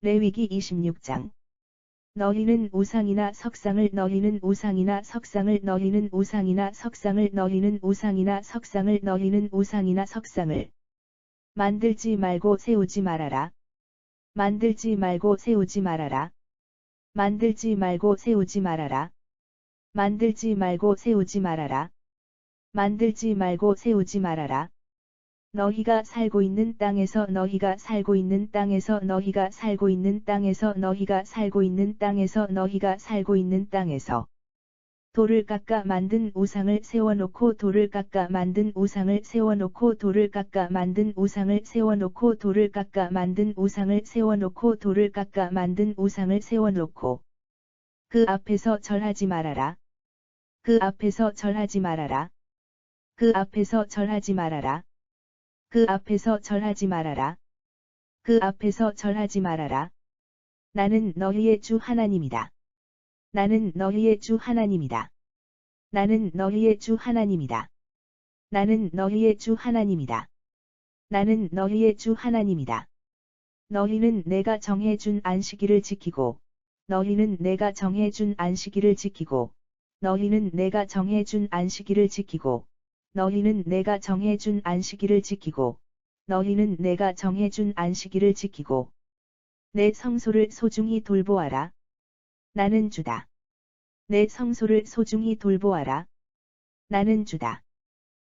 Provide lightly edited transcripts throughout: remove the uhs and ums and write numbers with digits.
레위기 26장. 너희는 우상이나 석상을 너희는 우상이나 석상을 너희는 우상이나 석상을 너희는 우상이나 석상을 너희는 우상이나 석상을 만들지 말고 세우지 말아라. 만들지 말고 세우지 말아라. 만들지 말고 세우지 말아라. 만들지 말고 세우지 말아라. 만들지 말고 세우지 말아라. 너희가 살고 있는 땅에서 너희가 살고 있는 땅에서 너희가 살고 있는 땅에서 너희가 살고 있는 땅에서 너희가 살고 있는 땅에서 돌을 깎아 만든 우상을 세워놓고 돌을 깎아 만든 우상을 세워놓고 돌을 깎아 만든 우상을 세워놓고 돌을 깎아 만든 우상을 세워놓고 돌을 깎아 만든 우상을 세워놓고 그 앞에서 절하지 말아라. 그 앞에서 절하지 말아라. 그 앞에서 절하지 말아라. 그 앞에서 절하지 말아라. 그 앞에서 절하지 말아라. 나는 너희의 주 하나님이다. 나는 너희의 주 하나님이다. 나는 너희의 주 하나님이다. 나는 너희의 주 하나님이다. 나는 너희의 주 하나님이다. 너희는 내가 정해준 안식일을 지키고, 너희는 내가 정해준 안식일을 지키고, 너희는 내가 정해준 안식일을 지키고, 너희는 내가 정해준 안식일을 지키고, 너희는 내가 정해준 안식일을 지키고, 내 성소를 소중히 돌보아라. 나는 주다. 내 성소를 소중히 돌보아라. 나는 주다.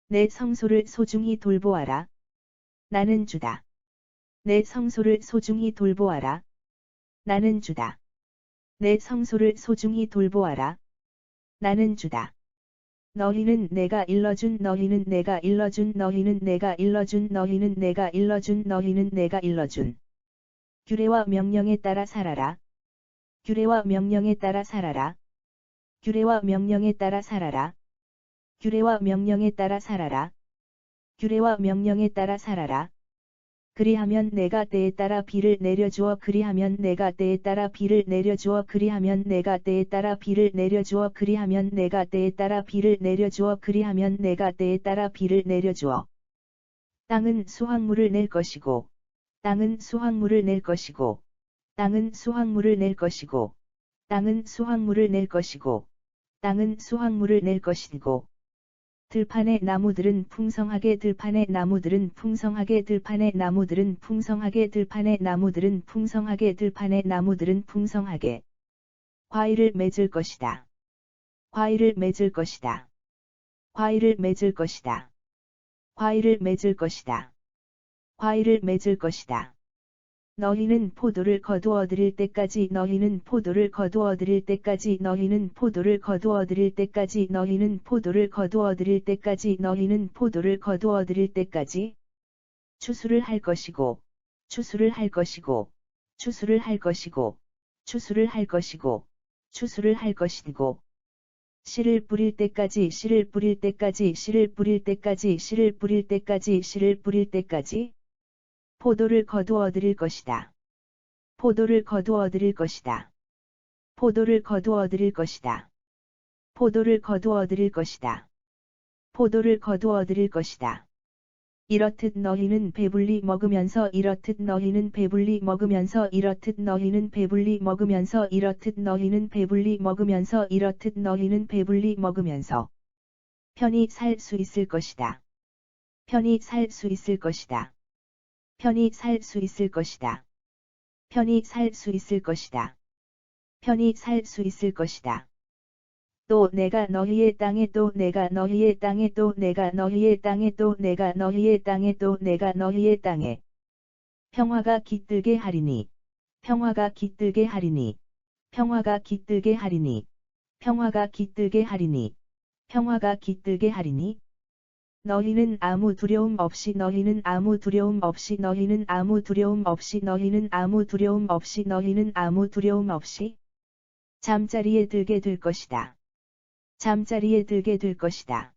내 성소를 소중히 돌보아라. 나는 주다. 내 성소를 소중히 돌보아라. 나는 주다. 내 성소를 소중히 돌보아라. 나는 주다. 너희는 내가 일러준 너희는 내가 일러준 너희는 내가 일러준 너희는 내가 일러준 너희는 내가 일러준 규례와 명령에 따라 살아라. 규례와 명령에 따라 살아라. 규례와 명령에 따라 살아라. 규례와 명령에 따라 살아라. 규례와 명령에 따라 살아라. 그리하면 내가 때에 따라 비를 내려주어 그리하면 내가 때에 따라 비를 내려주어 그리하면 내가 때에 따라 비를 내려주어 그리하면 내가 때에 따라 비를 내려주어 그리하면 내가 때에 따라 비를 내려주어 땅은 수확물을 낼 것이고 땅은 수확물을 낼 것이고 땅은 수확물을 낼 것이고 땅은 수확물을 낼 것이고 땅은 수확물을 낼 것이고 들판의 나무들은 풍성하게 들판의 나무들은 풍성하게 들판의 나무들은 풍성하게 들판의 나무들은 풍성하게 들판의 나무들은 풍성하게 과일을 맺을 것이다. 과일을 맺을 것이다. 과일을 맺을 것이다. 과일을 맺을 것이다. 과일을 맺을 것이다. 너희는 포도를 거두어 들일 때까지 너희는 포도를 거두어 들일 때까지 너희는 포도를 거두어 들일 때까지 너희는 포도를 거두어 들일 때까지 너희는 포도를 거두어 들일 때까지 추수를 할 것이고 추수를 할 것이고 추수를 할 것이고 추수를 할 것이고 추수를 할 것이고 씨를 뿌릴 때까지 씨를 뿌릴 때까지 씨를 뿌릴 때까지 씨를 뿌릴 때까지 씨를 뿌릴 때까지 포도를 거두어 들일 것이다. 포도를 거두어 들일 것이다. 포도를 거두어 들일 것이다. 포도를 거두어 들일 것이다. 포도를 거두어 들일 것이다. 이렇듯 너희는 배불리 먹으면서 이렇듯 너희는 배불리 먹으면서 이렇듯 너희는 배불리 먹으면서 이렇듯 너희는 배불리 먹으면서 이렇듯 너희는 배불리 먹으면서 편히 살 수 있을 것이다. 편히 살 수 있을 것이다. 편히 살 수 있을 것이다. 편히 살 수 있을 것이다. 편히 살 수 있을 것이다. 또 내가 너희의 땅에 또 내가 너희의 땅에 또 내가 너희의 땅에 또 내가 너희의 땅에 또 내가 너희의 땅에 평화가 깃들게 하리니 평화가 깃들게 하리니 평화가 깃들게 하리니 평화가 깃들게 하리니 평화가 깃들게 하리니 너희는 아무 두려움 없이 너희는 아무 두려움 없이 너희는 아무 두려움 없이 너희는 아무 두려움 없이 너희는 아무 두려움 없이 잠자리에 들게 될 것이다. 잠자리에 들게 될 것이다.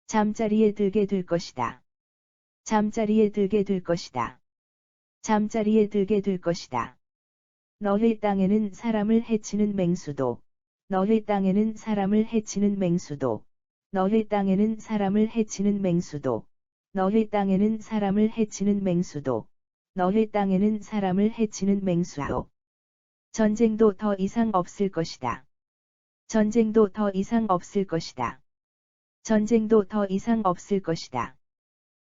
잠자리에 들게 될 것이다. 잠자리에 들게 될 것이다. 잠자리에 들게 될 것이다. 너희 땅에는 사람을 해치는 맹수도 너희 땅에는 사람을 해치는 맹수도 너희 땅에는 사람을 해치는 맹수도 너희 땅에는 사람을 해치는 맹수도 너희 땅에는 사람을 해치는 맹수로 전쟁도 더 이상 없을 것이다. 전쟁도 더 이상 없을 것이다. 전쟁도 더 이상 없을 것이다.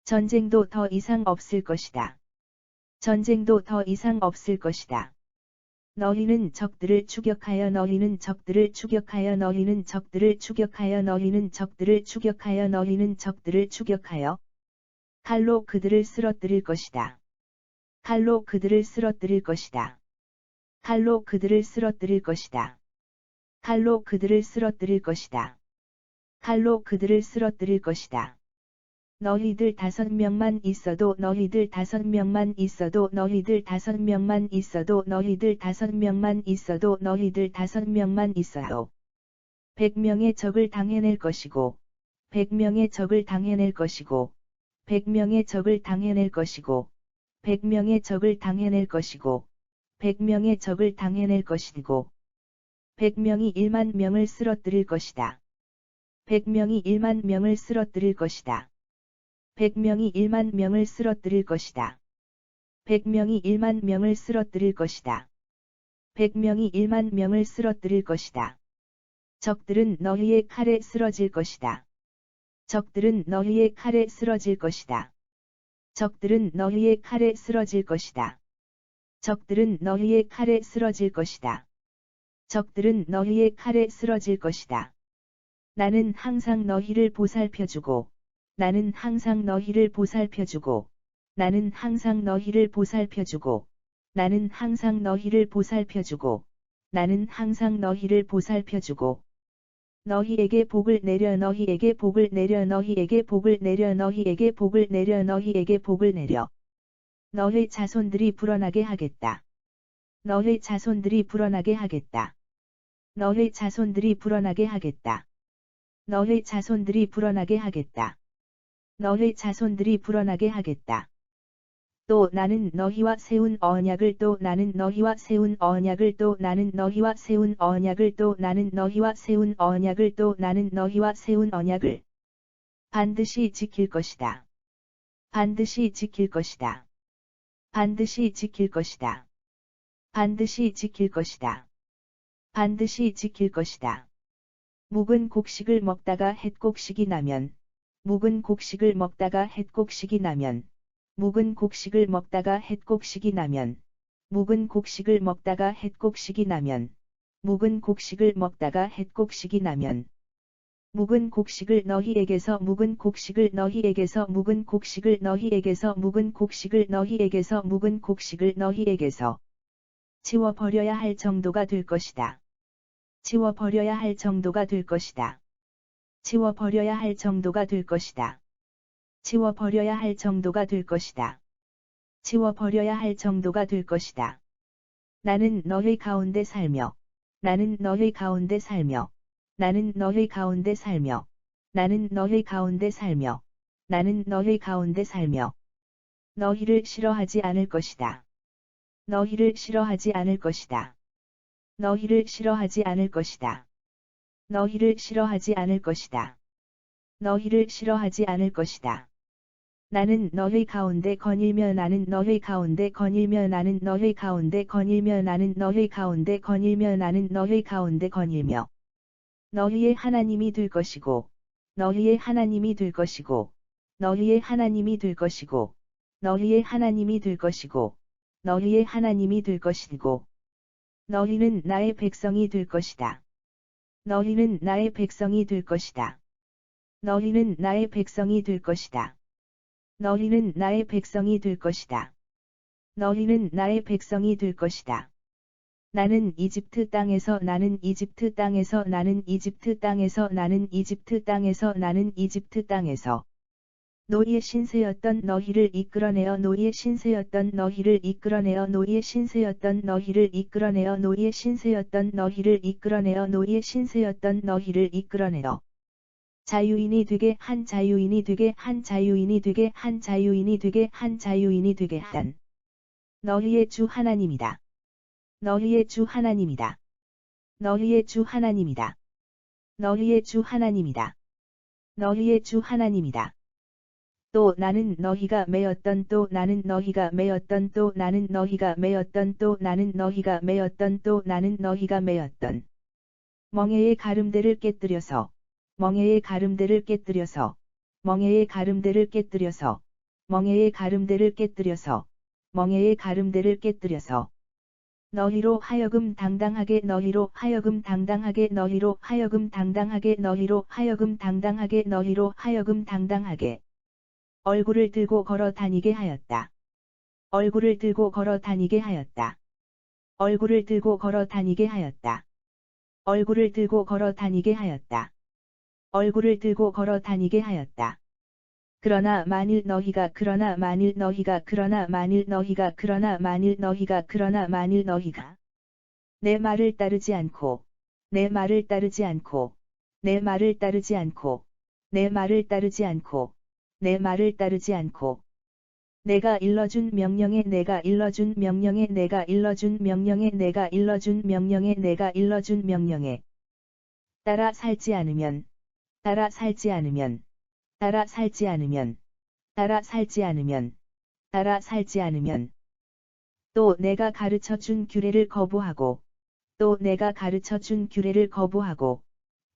전쟁도 더 이상 없을 것이다. 전쟁도 더 이상 없을 것이다. 너희는 적들을 추격하여 너희는 적들을 추격하여 너희는 적들을 추격하여 너희는 적들을 추격하여 너희는 적들을 추격하여 칼로 그들을 쓰러뜨릴 것이다. 칼로 그들을 쓰러뜨릴 것이다. 칼로 그들을 쓰러뜨릴 것이다. 칼로 그들을 쓰러뜨릴 것이다. 칼로 그들을 쓰러뜨릴 것이다. 너희들 5명만 있어도 너희들 5명만 있어도 너희들 5명만 있어도 너희들 5명만 있어도 너희들 5명만 있어도 100명의 적을 당해낼 것이고 100명의 적을 당해낼 것이고 100명의 적을 당해낼 것이고 100명의 적을 당해낼 것이고 100명의 적을 당해낼 것이고 100명이 1만 명을 쓰러뜨릴 것이다. 100명이 1만 명을 쓰러뜨릴 것이다. 100명이 1만 명을 쓰러뜨릴 것이다. 100명이 1만 명을 쓰러뜨릴 것이다. 100명이 1만 명을 쓰러뜨릴 것이다. 적들은 너희의 칼에 쓰러질 것이다. 적들은 너희의 칼에 쓰러질 것이다. 적들은 너희의 칼에 쓰러질 것이다. 적들은 너희의 칼에 쓰러질 것이다. 적들은 너희의 칼에 쓰러질 것이다. 나는 항상 너희를 보살펴주고 나는 항상 너희를 보살펴주고 나는 항상 너희를 보살펴주고 나는 항상 너희를 보살펴주고 나는 항상 너희를 보살펴주고 너희에게 복을 내려 너희에게 복을 내려 너희에게 복을 내려 너희에게 복을 내려 너희에게 복을 내려 너희 자손들이 불어나게 하겠다. 너희 자손들이 불어나게 하겠다. 너희 자손들이 불어나게 하겠다. 너희 자손들이 불어나게 하겠다. 너희 자손들이 불어나게 하겠다. 또 나는 너희와 세운 언약을 또 나는 너희와 세운 언약을 또 나는 너희와 세운 언약을 또 나는 너희와 세운 언약을 또 나는 너희와 세운 언약을 반드시 지킬 것이다. 반드시 지킬 것이다. 반드시 지킬 것이다. 반드시 지킬 것이다. 반드시 지킬 것이다. 묵은 곡식을 먹다가 햇곡식이 나면 묵은 곡식을 먹다가 햇곡식이 나면 묵은 곡식을 먹다가 햇곡식이 나면 묵은 곡식을 먹다가 햇곡식이 나면 묵은 곡식을 먹다가 햇곡식이 나면 묵은 곡식을 너희에게서 묵은 곡식을 너희에게서 묵은 곡식을 너희에게서 묵은 곡식을 너희에게서 묵은 곡식을 너희에게서 치워버려야 할 정도가 될 것이다. 치워버려야 할 정도가 될 것이다. 치워버려야 할 정도가 될 것이다. 치워버려야 할 정도가 될 것이다. 치워버려야 할 정도가 될 것이다. 나는 너희 가운데 살며 나는 너희 가운데 살며 나는 너희 가운데 살며 나는 너희 가운데 살며 나는 너희 가운데 살며 너희를 싫어하지 않을 것이다. 너희를 싫어하지 않을 것이다. 너희를 싫어하지 않을 것이다. 너희를 싫어하지 않을 것이다. 너희를 싫어하지 않을 것이다. 나는 너희 가운데 거닐며 나는 너희 가운데 거닐며 나는 너희 가운데 거닐며 나는 너희 가운데 거닐며 나는 너희 가운데 거닐며 너희의 하나님이 될 것이고 너희의 하나님이 될 것이고 너희의 하나님이 될 것이고 너희의 하나님이 될 것이고 너희의 하나님이 될 것이고 너희는 나의 백성이 될 것이다. 너희는 나의 백성이 될 것이다. 너희는 나의 백성이 될 것이다. 너희는 나의 백성이 될 것이다. 너희는 나의 백성이 될 것이다. 나는 이집트 땅에서 나는 이집트 땅에서 나는 이집트 땅에서 나는 이집트 땅에서 나는 이집트 땅에서 노예 신세였던 너희를 이끌어내어 노예 신세였던 너희를 이끌어내어 노예 신세였던 너희를 이끌어내어 노예 신세였던 너희를 이끌어내어 노예 신세였던 너희를 이끌어내어 자유인이 되게 한 자유인이 되게 한 자유인이 되게 한 자유인이 되게 한 자유인이 되게 한 너희의 주 하나님이다. 너희의 주 하나님이다. 너희의 주 하나님이다. 너희의 주 하나님이다. 너희의 주 하나님이다. 또 나는 너희가 매었던 또 나는 너희가 매었던 또 나는 너희가 매었던 또 나는 너희가 매었던 또 나는 너희가 매었던 멍에의 가름대를 깨뜨려서 멍에의 가름대를 깨뜨려서 멍에의 가름대를 깨뜨려서 멍에의 가름대를 깨뜨려서 멍에의 가름대를 깨뜨려서 너희로 하여금 당당하게 너희로 하여금 당당하게 너희로 하여금 당당하게 너희로 하여금 당당하게 너희로 하여금 당당하게 얼굴을 들고 걸어 다니게 하였다. 얼굴을 들고 걸어 다니게 하였다. 얼굴을 들고 걸어 다니게 하였다. 얼굴을 들고 걸어 다니게 하였다. 얼굴을 들고 걸어 다니게 하였다. 그러나 만일 너희가 그러나 만일 너희가 그러나 만일 너희가 그러나 만일 너희가 그러나 만일 너희가 내 말을 따르지 않고 내 말을 따르지 않고 내 말을 따르지 않고 내 말을 따르지 않고 내 말을 따르지 않고 내가 일러준 명령에 내가 일러준 명령에 내가 일러준 명령에 내가 일러준 명령에 내가 일러준 명령에 따라 살지 않으면 따라 살지 않으면 따라 살지 않으면 따라 살지 않으면 따라 살지 않으면 또 내가 가르쳐 준 규례를 거부하고 또 내가 가르쳐 준 규례를 거부하고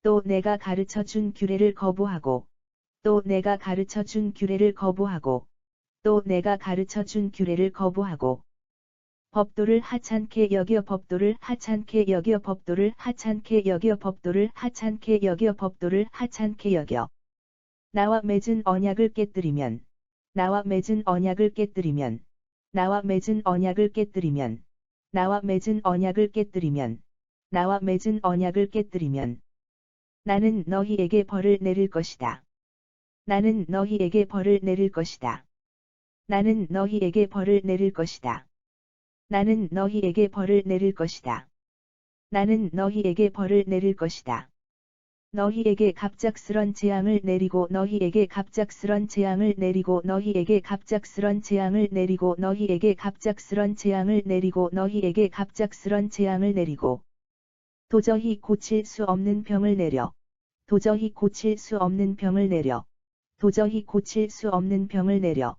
또 내가 가르쳐 준 규례를 거부하고 또 내가 가르쳐 준 규례를 거부하고 또 내가 가르쳐 준 규례를 거부하고 법도를 하찮게 여겨 법도를 하찮게 여겨 법도를 하찮게 여겨 법도를 하찮게 여겨 법도를 하찮게 여겨 나와 맺은 언약을 깨뜨리면 나와 맺은 언약을 깨뜨리면 나와 맺은 언약을 깨뜨리면 나와 맺은 언약을 깨뜨리면 나와 맺은 언약을 깨뜨리면 나는 너희에게 벌을 내릴 것이다. 나는 너희에게 벌을 내릴 것이다. 나는 너희에게 벌을 내릴 것이다. 나는 너희에게 벌을 내릴 것이다. 나는 너희에게 벌을 내릴 것이다. 너희에게 갑작스런 재앙을 내리고 너희에게 갑작스런 재앙을 내리고 너희에게 갑작스런 재앙을 내리고 너희에게 갑작스런 재앙을 내리고 너희에게 갑작스런 재앙을 내리고 도저히 고칠 수 없는 병을 내려 도저히 고칠 수 없는 병을 내려 도저히 고칠 수 없는 병을 내려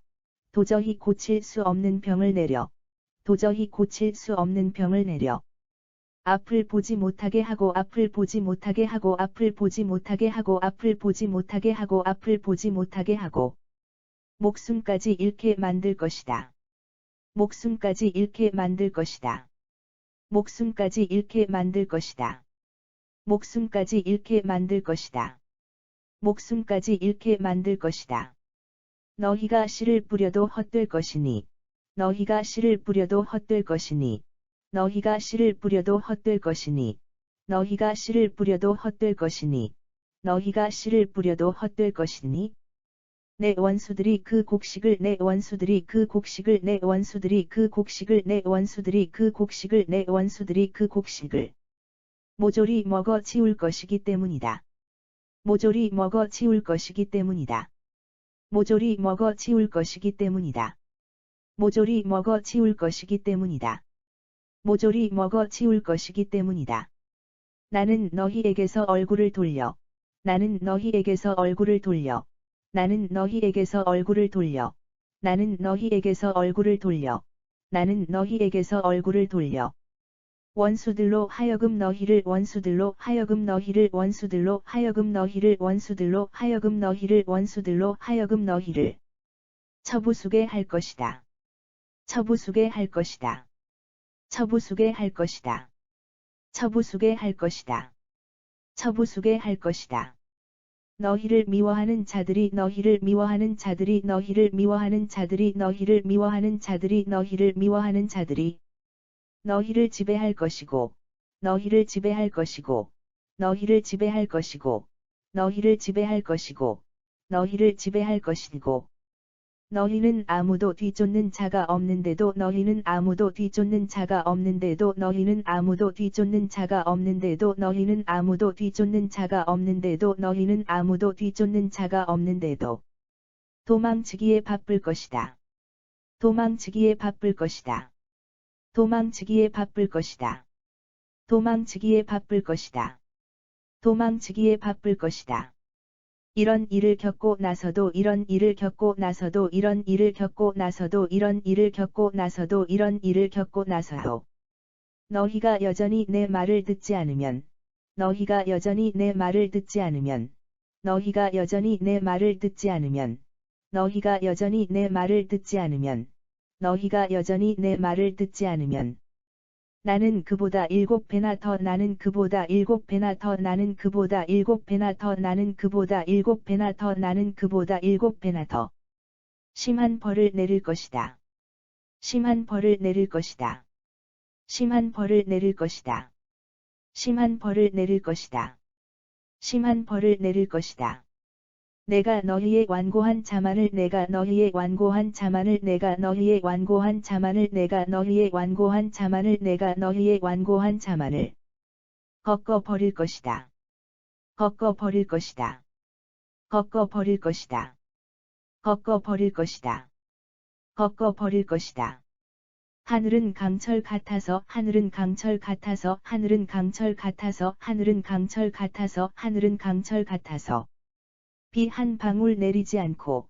도저히 고칠 수 없는 병을 내려 도저히 고칠 수 없는 병을 내려 앞을 보지 못하게 하고 앞을 보지 못하게 하고 앞을 보지 못하게 하고 앞을 보지 못하게 하고 앞을 보지 못하게 하고 목숨까지 잃게 만들 것이다. 목숨까지 잃게 만들 것이다. 목숨까지 잃게 만들 것이다. 목숨까지 잃게 만들 것이다. 목숨까지 잃게 만들 것이다. 너희가 씨를 뿌려도 헛될 것이니 너희가 씨를 뿌려도 헛될 것이니 너희가 씨를 뿌려도 헛될 것이니 너희가 씨를 뿌려도 헛될 것이니 너희가 씨를 뿌려도 헛될 것이니 내 원수들이 그 곡식을 내 원수들이 그 곡식을 내 원수들이 그 곡식을 내 원수들이 그 곡식을 내 원수들이 그 곡식을 모조리 먹어 치울 것이기 때문이다. 모조리 먹어 치울 것이기 때문이다. 모조리 먹어 치울 것이기 때문이다. 모조리 먹어 치울 것이기 때문이다. 모조리 먹어 치울 것이기 때문이다. 나는 너희에게서 얼굴을 돌려. 나는 너희에게서 얼굴을 돌려. 나는 너희에게서 얼굴을 돌려. 나는 너희에게서 얼굴을 돌려. 나는 너희에게서 얼굴을 돌려. 원수들로 하여금 너희를 원수들로 하여금 너희를 원수들로 하여금 너희를 원수들로 하여금 너희를 원수들로 하여금 너희를 처부수게 할 것이다. 처부수게 할 것이다. 처부수게 할 것이다. 처부수게 할 것이다. 처부수게 할 것이다. 너희를 미워하는 자들이 너희를 미워하는 자들이 너희를 미워하는 자들이 너희를 미워하는 자들이 너희를 미워하는 자들이 너희를 지배할 것이고 너희를 지배할 것이고 너희를 지배할 것이고 너희를 지배할 것이고 너희를 지배할 것이고 너희는 아무도 뒤쫓는 자가 없는데도 너희는 아무도 뒤쫓는 자가 없는데도 너희는 아무도 뒤쫓는 자가 없는데도 너희는 아무도 뒤쫓는 자가 없는데도 너희는 아무도 뒤쫓는 자가 없는데도 도망치기에 바쁠 것이다. 도망치기에 바쁠 것이다. 도망치기에 바쁠 것이다. 도망치기에 바쁠 것이다. 도망치기에 바쁠 것이다. 이런 일을 겪고 나서도 이런 일을 겪고 나서도 이런 일을 겪고 나서도 이런 일을 겪고 나서도 이런 일을 겪고 나서도 너희가 여전히 내 말을 듣지 않으면 너희가 여전히 내 말을 듣지 않으면 너희가 여전히 내 말을 듣지 않으면 너희가 여전히 내 말을 듣지 않으면 너희가 여전히 내 말을 듣지 않으면 나는 그보다 7배나 더 나는 그보다 7배나 더 나는 그보다 7배나 더 나는 그보다 7배나 더 나는 그보다 7배나 더 심한 벌을 내릴 것이다. 심한 벌을 내릴 것이다. 심한 벌을 내릴 것이다. 심한 벌을 내릴 것이다. 심한 벌을 내릴 것이다. 내가 너희의 완고한 자만을 내가 너희의 완고한 자만을 내가 너희의 완고한 자만을 내가 너희의 완고한 자만을 내가 너희의 완고한 자만을 꺾어 버릴 것이다. 꺾어 버릴 것이다. 꺾어 버릴 것이다. 꺾어 버릴 것이다. 꺾어 버릴 것이다. 하늘은 강철 같아서 하늘은 강철 같아서 하늘은 강철 같아서 하늘은 강철 같아서 하늘은 강철 같아서 비 한 방울 내리지 않고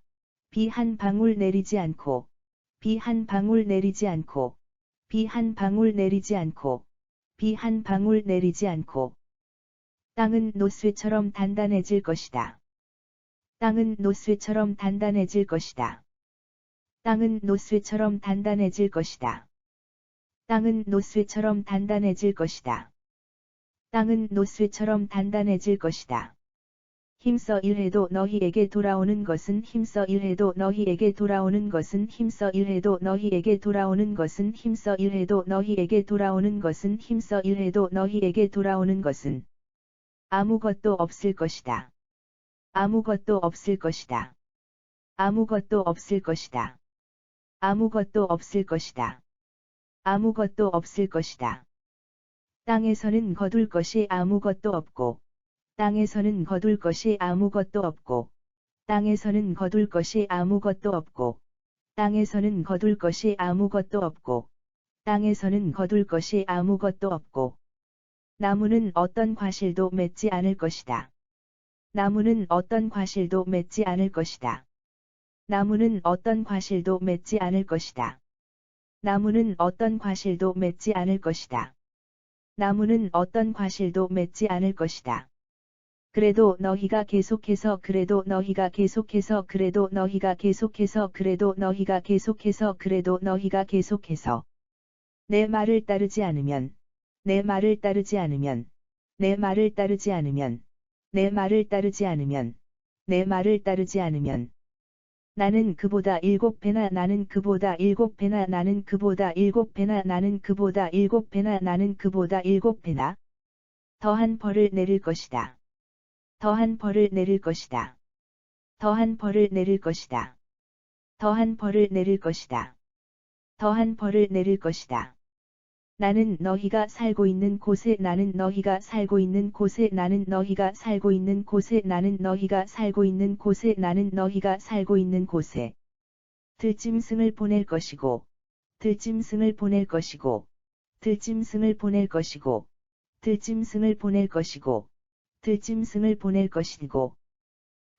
비 한 방울 내리지 않고 비 한 방울 내리지 않고 비 한 방울 내리지 않고 비 한 방울 내리지 않고 땅은 노쇠처럼 단단해질 것이다. 땅은 노쇠처럼 단단해질 것이다. 땅은 노쇠처럼 단단해질 것이다. 땅은 노쇠처럼 단단해질 것이다. 땅은 노쇠처럼 단단해질 것이다. 힘써 일해도 너희에게 돌아오는 것은 힘써 일해도 너희에게 돌아오는 것은 힘써 일해도 너희에게 돌아오는 것은 힘써 일해도 너희에게 돌아오는 것은 힘써 일해도 너희에게 돌아오는 것은 아무것도 없을 것이다. 아무것도 없을 것이다. 아무것도 없을 것이다. 아무것도 없을 것이다. 아무것도 없을 것이다. 땅에서는 거둘 것이 아무것도 없고 땅에서는 거둘 것이 아무것도 없고 땅에서는 거둘 것이 아무것도 없고 땅에서는 거둘 것이 아무것도 없고 땅에서는 거둘 것이 아무것도 없고 나무는 어떤 과실도 맺지 않을 것이다. 나무는 어떤 과실도 맺지 않을 것이다. 나무는 어떤 과실도 맺지 않을 것이다. 나무는 어떤 과실도 맺지 않을 것이다. 나무는 어떤 과실도 맺지 않을 것이다. 그래도 너희가 계속해서 그래도 너희가 계속해서 그래도 너희가 계속해서 그래도 너희가 계속해서 그래도 너희가 계속해서 내 말을 따르지 않으면 내 말을 따르지 않으면 내 말을 따르지 않으면 내 말을 따르지 않으면 내 말을 따르지 않으면 나는 그보다 7배나 나는 그보다 7배나 나는 그보다 7배나 나는 그보다 7배나 나는 그보다 7배나 더한 벌을 내릴 것이다. 더한 벌을 내릴 것이다. 더한 벌을 내릴 것이다. 더한 벌을 내릴 것이다. 더한 벌을 내릴 것이다. 나는 너희가 살고 있는 곳에 나는 너희가 살고 있는 곳에 나는 너희가 살고 있는 곳에 나는 너희가 살고 있는 곳에 나는 너희가 살고 있는 곳에 들짐승을 보낼 것이고 들짐승을 보낼 것이고 들짐승을 보낼 것이고 들짐승을 보낼 것이고 들짐승을 보낼 것이고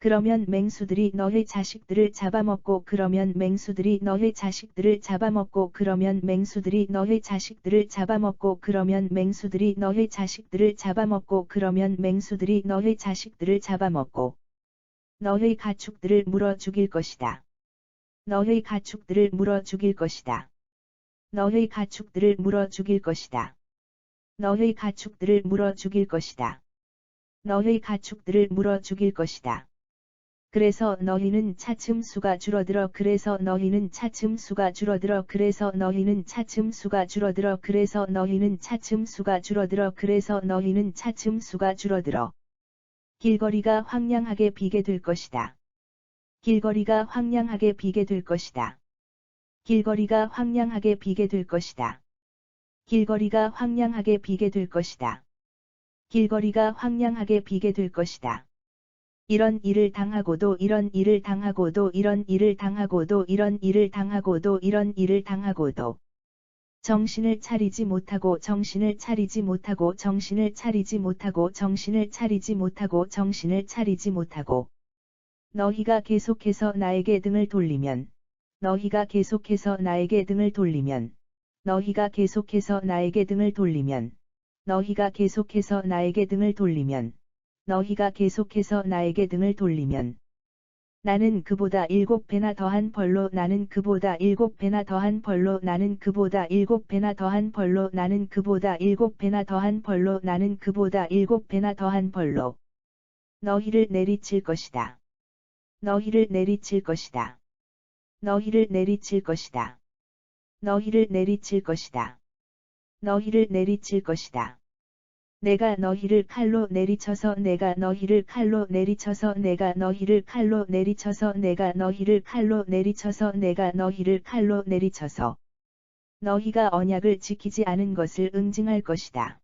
그러면 맹수들이 너희 자식들을 잡아먹고 그러면 맹수들이 너희 자식들을 잡아먹고 그러면 맹수들이 너희 자식들을 잡아먹고 그러면 맹수들이 너희 자식들을 잡아먹고 그러면 맹수들이 너희 자식들을 잡아먹고 너희 가축들을 물어 죽일 것이다. 너희 가축들을 물어 죽일 것이다. 너희 가축들을 물어 죽일 것이다. 너희 가축들을 물어 죽일 것이다. 너희 가축들을 물어 죽일 것이다. 그래서 너희는 차츰 수가 줄어들어 그래서 너희는 차츰 수가 줄어들어 그래서 너희는 차츰 수가 줄어들어 그래서 너희는 차츰 수가 줄어들어 그래서 너희는 차츰 수가 줄어들어 길거리가 황량하게 비게 될 것이다. 길거리가 황량하게 비게 될 것이다. 길거리가 황량하게 비게 될 것이다. 길거리가 황량하게 비게 될 것이다. 길거리가 황량하게 비게 될 것이다. 이런 일을 당하고도 이런 일을 당하고도 이런 일을 당하고도 이런 일을 당하고도 이런 일을 당하고도 정신을 차리지 못하고 정신을 차리지 못하고 정신을 차리지 못하고 정신을 차리지 못하고 정신을 차리지 못하고 너희가 계속해서 나에게 등을 돌리면, 너희가 계속해서 나에게 등을 돌리면, 너희가 계속해서 나에게 등을 돌리면, 너희가 계속해서 나에게 등을 돌리면, 너희가 계속해서 나에게 등을 돌리면, 나는 그보다 7배나 더한 벌로 나는 그보다 7배나 더한 벌로 나는 그보다 7배나 더한 벌로 나는 그보다 7배나 더한 벌로 나는 그보다 7배나 더한 벌로 너희를 내리칠 것이다. 너희를 내리칠 것이다. 너희를 내리칠 것이다. 너희를 내리칠 것이다. 너희를 내리칠 것이다. 내가 너희를 칼로 내리쳐서 내가 너희를 칼로 내리쳐서 내가 너희를 칼로 내리쳐서 내가 너희를 칼로 내리쳐서 내가 너희를 칼로 내리쳐서 너희가 언약을 지키지 않은 것을 응징할 것이다.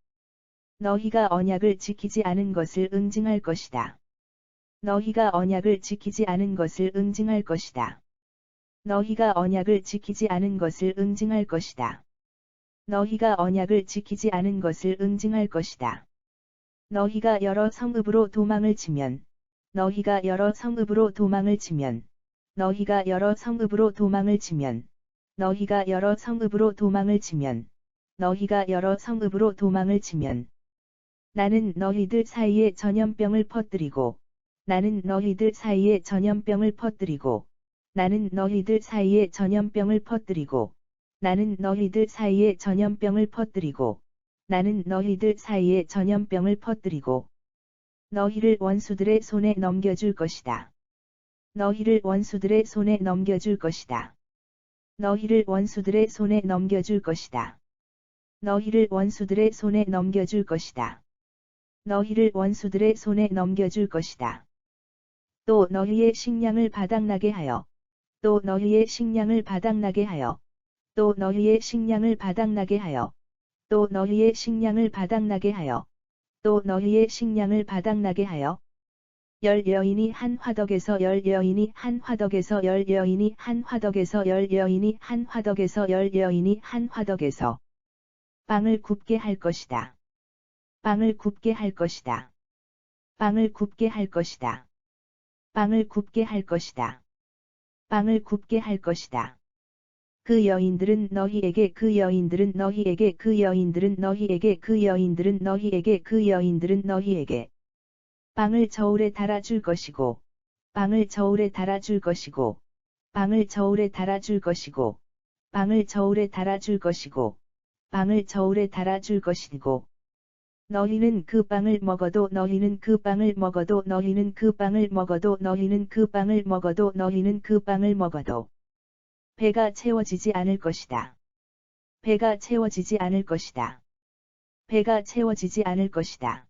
너희가 언약을 지키지 않은 것을 응징할 것이다. 너희가 언약을 지키지 않은 것을 응징할 것이다. 너희가 언약을 지키지 않은 것을 응징할 것이다. 너희가 언약을 지키지 않은 것을 응징할 것이다. 너희가 여러 성읍으로 도망을 치면, 너희가 여러 성읍으로 도망을 치면, 너희가 여러 성읍으로 도망을 치면, 너희가 여러 성읍으로 도망을 치면, 너희가 여러 성읍으로 도망을 치면, 나는 너희들 사이에 전염병을 퍼뜨리고, 나는 너희들 사이에 전염병을 퍼뜨리고, 나는 너희들 사이에 전염병을 퍼뜨리고, 나는 너희들 사이에 전염병을 퍼뜨리고, 나는 너희들 사이에 전염병을 퍼뜨리고, 너희를 원수들의 손에 넘겨줄 것이다. 너희를 원수들의 손에 넘겨줄 것이다. 너희를 원수들의 손에 넘겨줄 것이다. 너희를 원수들의 손에 넘겨줄 것이다. 너희를 원수들의 손에 넘겨줄 것이다. 또 너희의 식량을 바닥나게 하여, 또 너희의 식량을 바닥나게 하여, 또 너희의 식량을 바닥나게 하여, 또 너희의 식량을 바닥나게 하여, 또 너희의 식량을 바닥나게 하여, 열 여인이 한 화덕에서 열 여인이 한 화덕에서 열 여인이 한 화덕에서 열 여인이 한 화덕에서 열 여인이 한 화덕에서 빵을 굽게 할 것이다. 빵을 굽게 할 것이다. 빵을 굽게 할 것이다. 빵을 굽게 할 것이다. 빵을 굽게 할 것이다. 그 여인들은 너희에게 그 여인들은 너희에게 그 여인들은 너희에게 그 여인들은 너희에게 그 여인들은 너희에게 빵을 저울에 달아줄 것이고 빵을 저울에 달아줄 것이고 빵을 저울에 달아줄 것이고 빵을 저울에 달아줄 것이고 빵을 저울에 달아줄 것이고 너희는 그 빵을 먹어도 너희는 그 빵을 먹어도 너희는 그 빵을 먹어도 너희는 그 빵을 먹어도 너희는 그 빵을 먹어도 배가 채워지지 않을 것이다. 배가 채워지지 않을 것이다. 배가 채워지지 않을 것이다.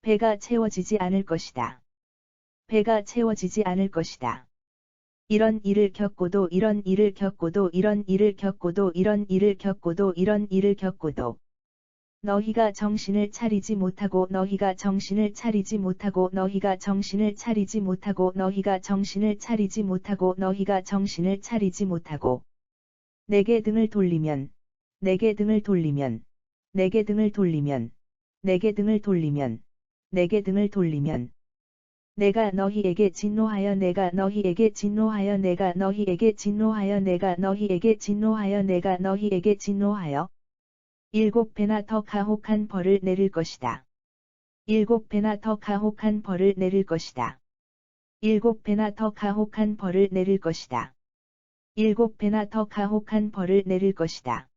배가 채워지지 않을 것이다. 배가 채워지지 않을 것이다. 이런 일을 겪고도 이런 일을 겪고도 이런 일을 겪고도 이런 일을 겪고도 이런 일을 겪고도 너희가 정신을 차리지 못하고 너희가 정신을 차리지 못하고 너희가 정신을 차리지 못하고 너희가 정신을 차리지 못하고 너희가 정신을 차리지 못하고 내게 등을 돌리면 내게 등을 돌리면 내게 등을 돌리면 내게 등을 돌리면 내게 등을 돌리면 내가 너희에게 진노하여 내가 너희에게 진노하여 내가 너희에게 진노하여 내가 너희에게 진노하여 내가 너희에게 진노하여 7배나 더 가혹한 벌을 내릴 것이다. 7배나 더 가혹한 벌을 내릴 것이다. 7배나 더 가혹한 벌을 내릴 것이다. 7배나 더 가혹한 벌을 내릴 것이다.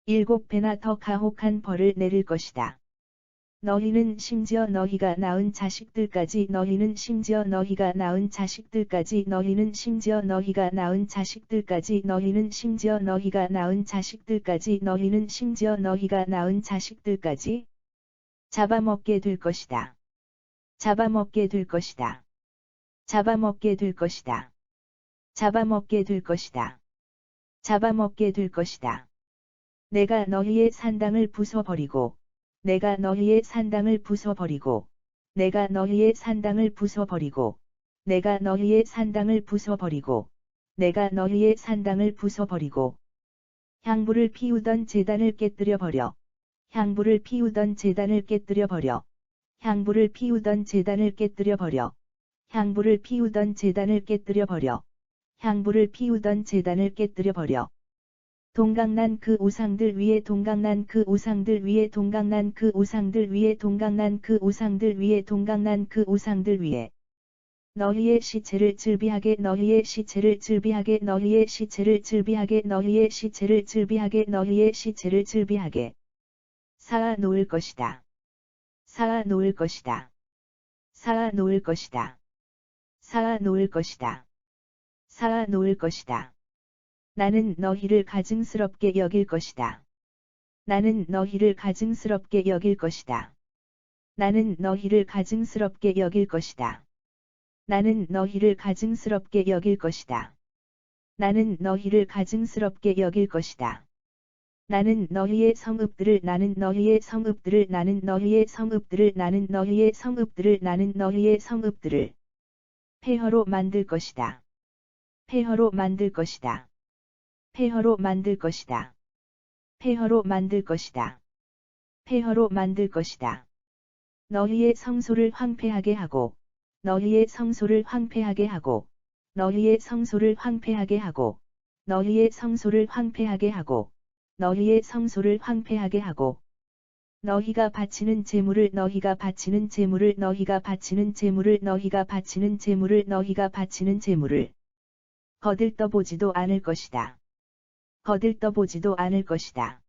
7배나 더 가혹한 벌을 내릴 것이다. 너희는 심지어 너희가 낳은 자식들까지 너희는 심지어 너희가 낳은 자식들까지 너희는 심지어 너희가 낳은 자식들까지 너희는 심지어 너희가 낳은 자식들까지 너희는 심지어 너희가 낳은 자식들까지 잡아먹게 될 것이다. 잡아먹게 될 것이다. 잡아먹게 될 것이다. 잡아먹게 될 것이다. 잡아먹게 될 것이다. 내가 너희의 산당을 부숴버리고 내가 너희의 산당을 부숴버리고 내가 너희의 산당을 부숴버리고 내가 너희의 산당을 부숴버리고 내가 너희의 산당을 부숴버리고 향불을 피우던 제단을 깨뜨려버려 향불을 피우던 제단을 깨뜨려버려 향불을 피우던 제단을 깨뜨려버려 향불을 피우던 제단을 깨뜨려 버려. 향불을 피우던 제단을 깨뜨려 버려. 동강난 그 우상들 위에 동강난 그 우상들 위에 동강난 그 우상들 위에 동강난 그 우상들 위에 동강난 그 우상들 위에 너희의 시체를 즐비하게 너희의 시체를 즐비하게 너희의 시체를 즐비하게 너희의 시체를 즐비하게 너희의 시체를 즐비하게 쌓아 놓을 것이다. 쌓아 놓을 것이다. 쌓아 놓을 것이다. 쌓아 놓을 것이다. 쌓아 놓을 것이다. 나는 너희를 가증스럽게 여길 것이다. 나는 너희를 가증스럽게 여길 것이다. 나는 너희를 가증스럽게 여길 것이다. 나는 너희를 가증스럽게 여길 것이다. 나는 너희를 가증스럽게 여길 것이다. 나는 너희의 성읍들을 나는 너희의 성읍들을 나는 너희의 성읍들을 나는 너희의 성읍들을 나는 너희의 성읍들을 폐허로 만들 것이다. 폐허로 만들 것이다. 폐허로 만들 것이다. 폐허로 만들 것이다. 폐허로 만들 것이다. 너희의 성소를 황폐하게 하고 너희의 성소를 황폐하게 하고 너희의 성소를 황폐하게 하고 너희의 성소를 황폐하게 하고 너희의 성소를 황폐하게 하고 너희가 바치는 제물을 너희가 바치는 제물을 너희가 바치는 제물을 너희가 바치는 제물을 너희가 바치는 제물을 거들떠보지도 않을 것이다. 거들떠보지도 않을 것이다.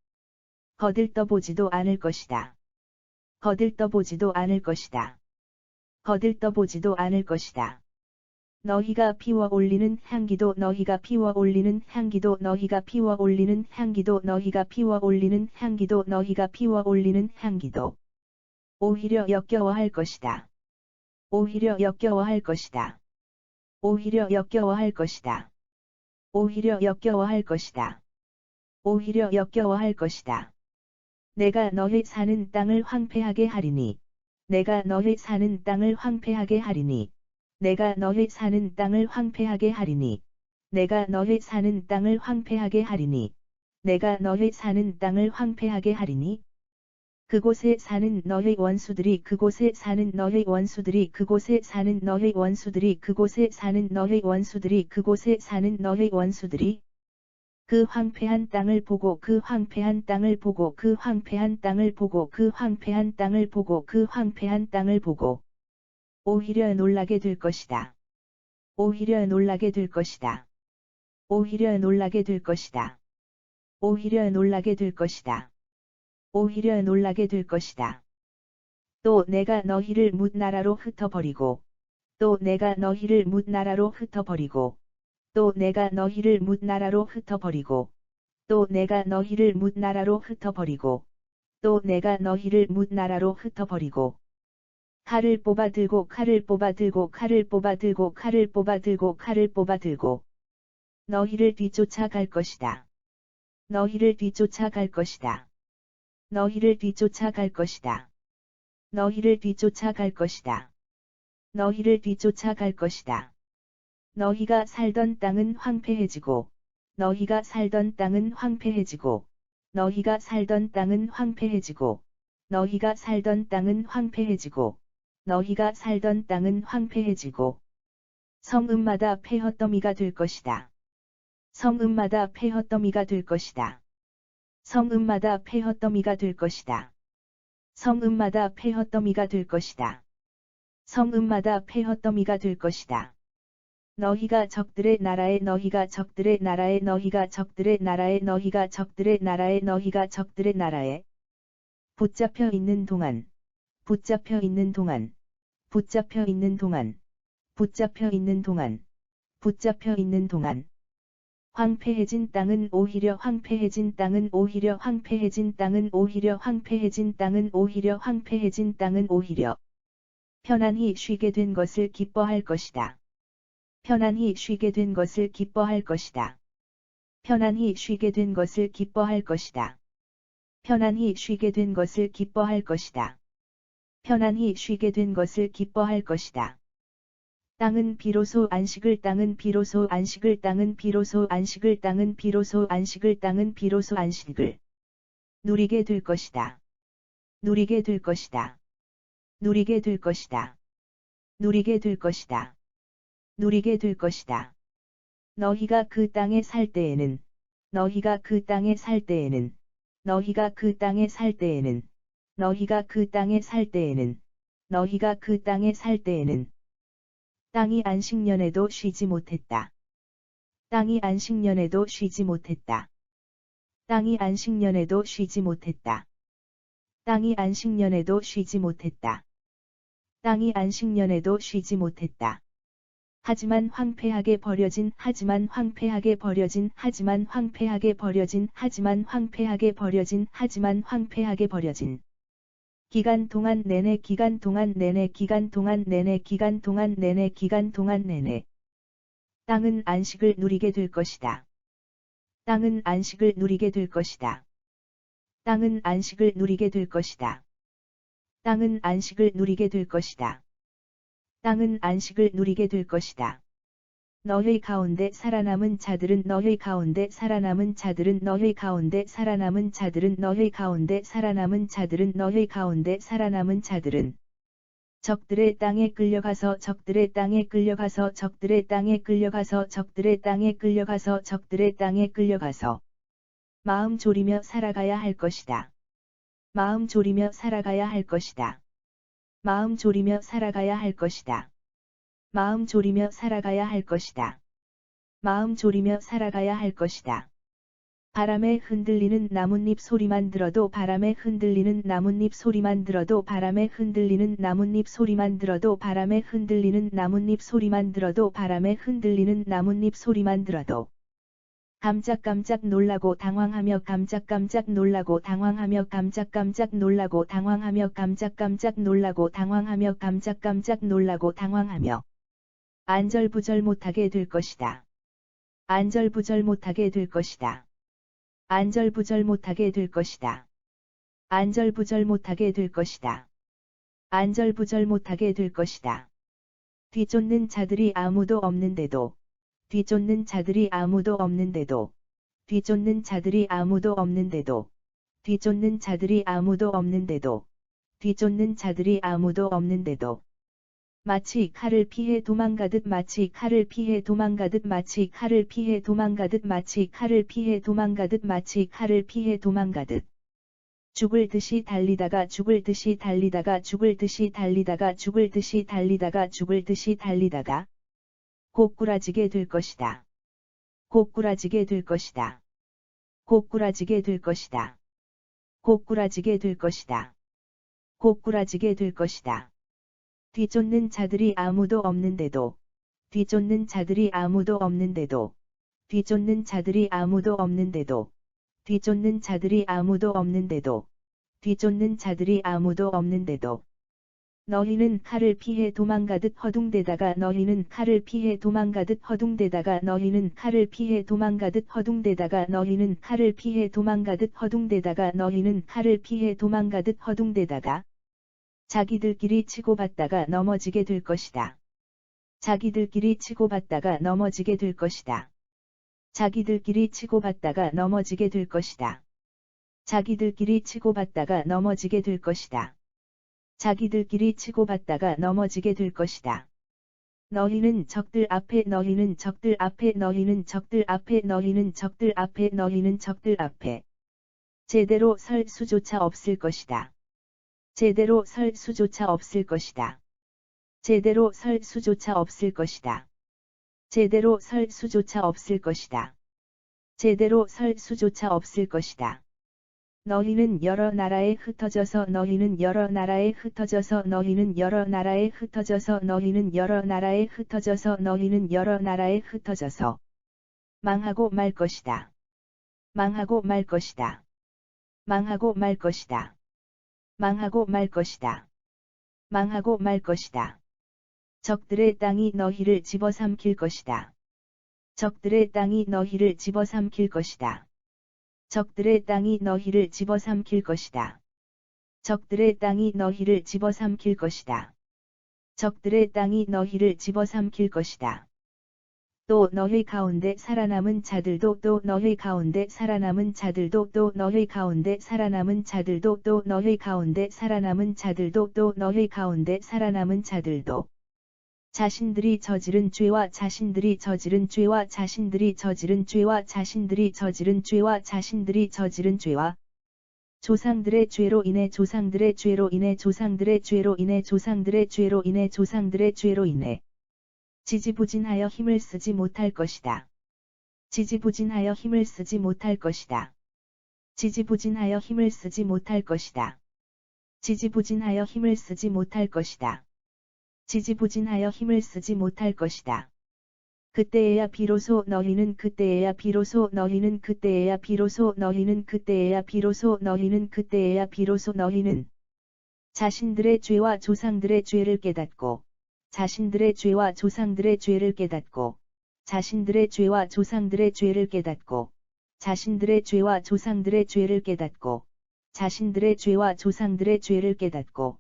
거들떠보지도 않을 것이다. 거들떠보지도 않을 것이다. 거들떠보지도 않을 것이다. 너희가 피워 올리는 향기도 너희가 피워 올리는 향기도 너희가 피워 올리는 향기도 너희가 피워 올리는 향기도 너희가 피워 올리는 향기도 오히려 역겨워할 것이다. 오히려 역겨워할 것이다. 오히려 역겨워할 것이다. 오히려 역겨워할 것이다. 오히려 역겨워할 것이다. 내가 너희 사는 땅을 황폐하게 하리니 내가 너희 사는 땅을 황폐하게 하리니 내가 너희 사는 땅을 황폐하게 하리니 내가 너희 사는 땅을 황폐하게 하리니 내가 너희 사는 땅을 황폐하게 하리니 그곳에 사는 너희 원수들이 그곳에 사는 너희 원수들이 그곳에 사는 너희 원수들이 그곳에 사는 너희 원수들이 그곳에 사는 너희 원수들이 그 황폐한 땅을 보고 그 황폐한 땅을 보고 그 황폐한 땅을 보고 그 황폐한 땅을 보고 그 황폐한 땅을 보고 오히려 놀라게 될 것이다. 오히려 놀라게 될 것이다. 오히려 놀라게 될 것이다. 오히려 놀라게 될 것이다. 오히려 놀라게 될 것이다. 또 내가 너희를 뭇나라로 흩어버리고 또 내가 너희를 뭇나라로 흩어버리고 또 내가 너희를 뭇나라로 흩어버리고 또 내가 너희를 뭇나라로 흩어버리고 또 내가 너희를 뭇나라로 흩어버리고 칼을 뽑아 들고 칼을 뽑아 들고 칼을 뽑아 들고 칼을 뽑아 들고 칼을 뽑아 들고 너희를 뒤쫓아 갈 것이다. 너희를 뒤쫓아 갈 것이다. 너희를 뒤쫓아 갈 것이다. 너희를 뒤쫓아 갈 것이다. 너희를 뒤쫓아 갈 것이다. 너희가 살던 땅은 황폐해지고 너희가 살던 땅은 황폐해지고 너희가 살던 땅은 황폐해지고 너희가 살던 땅은 황폐해지고 너희가 살던 땅은 황폐해지고 성읍마다 폐허더미가 될 것이다. 성읍마다 폐허더미가 될 것이다. 성읍마다 폐허더미가 될 것이다. 성읍마다 폐허더미가 될 것이다. 성읍마다 폐허더미가 될 것이다. 너희가 적들의 나라에 너희가 적들의 나라에 너희가 적들의 나라에 너희가 적들의 나라에 너희가 적들의 나라에 붙잡혀 있는 동안 붙잡혀 있는 동안 붙잡혀 있는 동안 붙잡혀 있는 동안 붙잡혀 있는 동안 황폐해진 땅은 오히려 황폐해진 땅은 오히려 황폐해진 땅은 오히려 황폐해진 땅은 오히려 황폐해진 땅은 오히려 편안히 쉬게 된 것을 기뻐할 것이다. 편안히 쉬게 된 것을 기뻐할 것이다. 편안히 쉬게 된 것을 기뻐할 것이다. 편안히 쉬게 된 것을 기뻐할 것이다. 편안히 쉬게 된 것을 기뻐할 것이다. 땅은 비로소 안식을 땅은 비로소 안식을 땅은 비로소 안식을 땅은 비로소 안식을 땅은 비로소 안식을 누리게 될 것이다. 누리게 될 것이다. 누리게 될 것이다. 누리게 될 것이다. 누리게 될 것이다. 너희가 그 땅에 살 때에는, 너희가 그 땅에 살 때에는, 너희가 그 땅에 살 때에는, 너희가 그 땅에 살 때에는, 너희가 그 땅에 살 때에는, 땅이 안식년에도 쉬지 못했다. 땅이 안식년에도 쉬지 못했다. 땅이 안식년에도 쉬지 못했다. 땅이 안식년에도 쉬지 못했다. 땅이 안식년에도 쉬지 못했다. 하지만 황폐하게 버려진 하지만 황폐하게 버려진 하지만 황폐하게 버려진 하지만 황폐하게 버려진 하지만 황폐하게 버려진 기간 동안 내내 기간 동안 내내 기간 동안 내내 기간 동안 내내 기간 동안 내내 땅은 안식을 누리게 될 것이다. 땅은 안식을 누리게 될 것이다. 땅은 안식을 누리게 될 것이다. 땅은 안식을 누리게 될 것이다. 땅은 안식을 누리게 될 것이다. 너희 가운데 살아남은 자들은 너희 가운데 살아남은 자들은 너희 가운데 살아남은 자들은 너희 가운데 살아남은 자들은 너희 가운데 살아남은 자들은 적들의 땅에 끌려가서 적들의 땅에 끌려가서 적들의 땅에 끌려가서 적들의 땅에 끌려가서 적들의 땅에 끌려가서 마음 졸이며 살아가야 할 것이다. 마음 졸이며 살아가야 할 것이다. 마음 졸이며 살아가야 할 것이다. 마음 졸이며 살아가야 할 것이다. 마음 졸이며 살아가야 할 것이다. 바람에 흔들리는 나뭇잎 소리만 들어도 바람에 흔들리는 나뭇잎 소리만 들어도 바람에 흔들리는 나뭇잎 소리만 들어도 바람에 흔들리는 나뭇잎 소리만 들어도 바람에 흔들리는 나뭇잎 소리만 들어도 깜짝깜짝 놀라고 당황하며 깜짝깜짝 놀라고 당황하며 깜짝깜짝 놀라고 당황하며 깜짝깜짝 놀라고 당황하며 깜짝깜짝 놀라고 당황하며 안절부절 못하게 될 것이다. 안절부절 못하게 될 것이다. 안절부절 못하게 될 것이다. 안절부절 못하게 될 것이다. 안절부절 못하게 될 것이다. 뒤쫓는 자들이 아무도 없는데도 뒤쫓는 자들이 아무도 없는데도 뒤쫓는 자들이 아무도 없는데도 뒤쫓는 자들이 아무도 없는데도 뒤쫓는 자들이 아무도 없는데도 마치 칼을 피해 도망가듯 마치 칼을 피해 도망가듯 마치 칼을 피해 도망가듯 마치 칼을 피해 도망가듯 마치 칼을 피해 도망가듯 죽을 듯이 달리다가 죽을 듯이 달리다가 죽을 듯이 달리다가 죽을 듯이 달리다가 죽을 듯이 달리다가 고꾸라지게 될 것이다. 고꾸라지게 될 것이다. 고꾸라지게 될 것이다. 고꾸라지게 될 것이다. 고꾸라지게 될 것이다. 뒤쫓는 자들이 아무도 없는데도 뒤쫓는 자들이 아무도 없는데도 뒤쫓는 자들이 아무도 없는데도 뒤쫓는 자들이 아무도 없는데도 뒤쫓는 자들이 아무도 없는데도 너희는 칼을 피해 도망가듯 허둥대다가 너희는 칼을 피해 도망가듯 허둥대다가 너희는 칼을 피해 도망가듯 허둥대다가 너희는 칼을 피해 도망가듯 허둥대다가 너희는 칼을 피해 도망가듯 허둥대다가 자기들끼리 치고받다가 넘어지게 될 것이다. 자기들끼리 치고받다가 넘어지게 될 것이다. 자기들끼리 치고받다가 넘어지게 될 것이다. 자기들끼리 치고받다가 넘어지게 될 것이다. 자기들끼리 치고받다가 넘어지게 될 것이다. 너희는 적들 앞에 너희는 적들 앞에 너희는 적들 앞에 너희는 적들 앞에 너희는 적들 앞에 제대로 설 수조차 없을 것이다. 제대로 설 수조차 없을 것이다. 제대로 설 수조차 없을 것이다. 제대로 설 수조차 없을 것이다. 제대로 설 수조차 없을 것이다. 너희는 여러 나라에 흩어져서 너희는 여러 나라에 흩어져서 너희는 여러 나라에 흩어져서 너희는 여러 나라에 흩어져서 너희는 여러 나라에 흩어져서 망하고 말 것이다. 망하고 말 것이다. 망하고 말 것이다. 망하고 말 것이다. 망하고 말 것이다. 적들의 땅이 너희를 집어삼킬 것이다. 적들의 땅이 너희를 집어삼킬 것이다. 적들의 땅이 너희를 집어삼킬 것이다. 적들의 땅이 너희를 집어삼킬 것이다. 적들의 땅이 너희를 집어삼킬 것이다. 또 너희 가운데 살아남은 자들도 또 너희 가운데 살아남은 자들도 또 너희 가운데 살아남은 자들도 또 너희 가운데 살아남은 자들도 또 너희 가운데 살아남은 자들도 자신들이 저지른 죄와 자신들이 저지른 죄와 자신들이 저지른 죄와 자신들이 저지른 죄와 자신들이 저지른 죄와 조상들의 죄로 인해 조상들의 죄로 인해 조상들의 죄로 인해 조상들의 죄로 인해 조상들의 죄로 인해 지지부진하여 힘을 쓰지 못할 것이다. 지지부진하여 힘을 쓰지 못할 것이다. 지지부진하여 힘을 쓰지 못할 것이다. 지지부진하여 힘을 쓰지 못할 것이다. 지지부진하여 힘을 쓰지 못할 것이다. 그때에야 비로소 너희는 그때에야 비로소 너희는 그때에야 비로소 너희는 그때에야 비로소 너희는 그때에야 비로소 너희는 자신들의 죄와 조상들의 죄를 깨닫고 자신들의 죄와 조상들의 죄를 깨닫고 자신들의 죄와 조상들의 죄를 깨닫고 자신들의 죄와 조상들의 죄를 깨닫고 자신들의 죄와 조상들의 죄를 깨닫고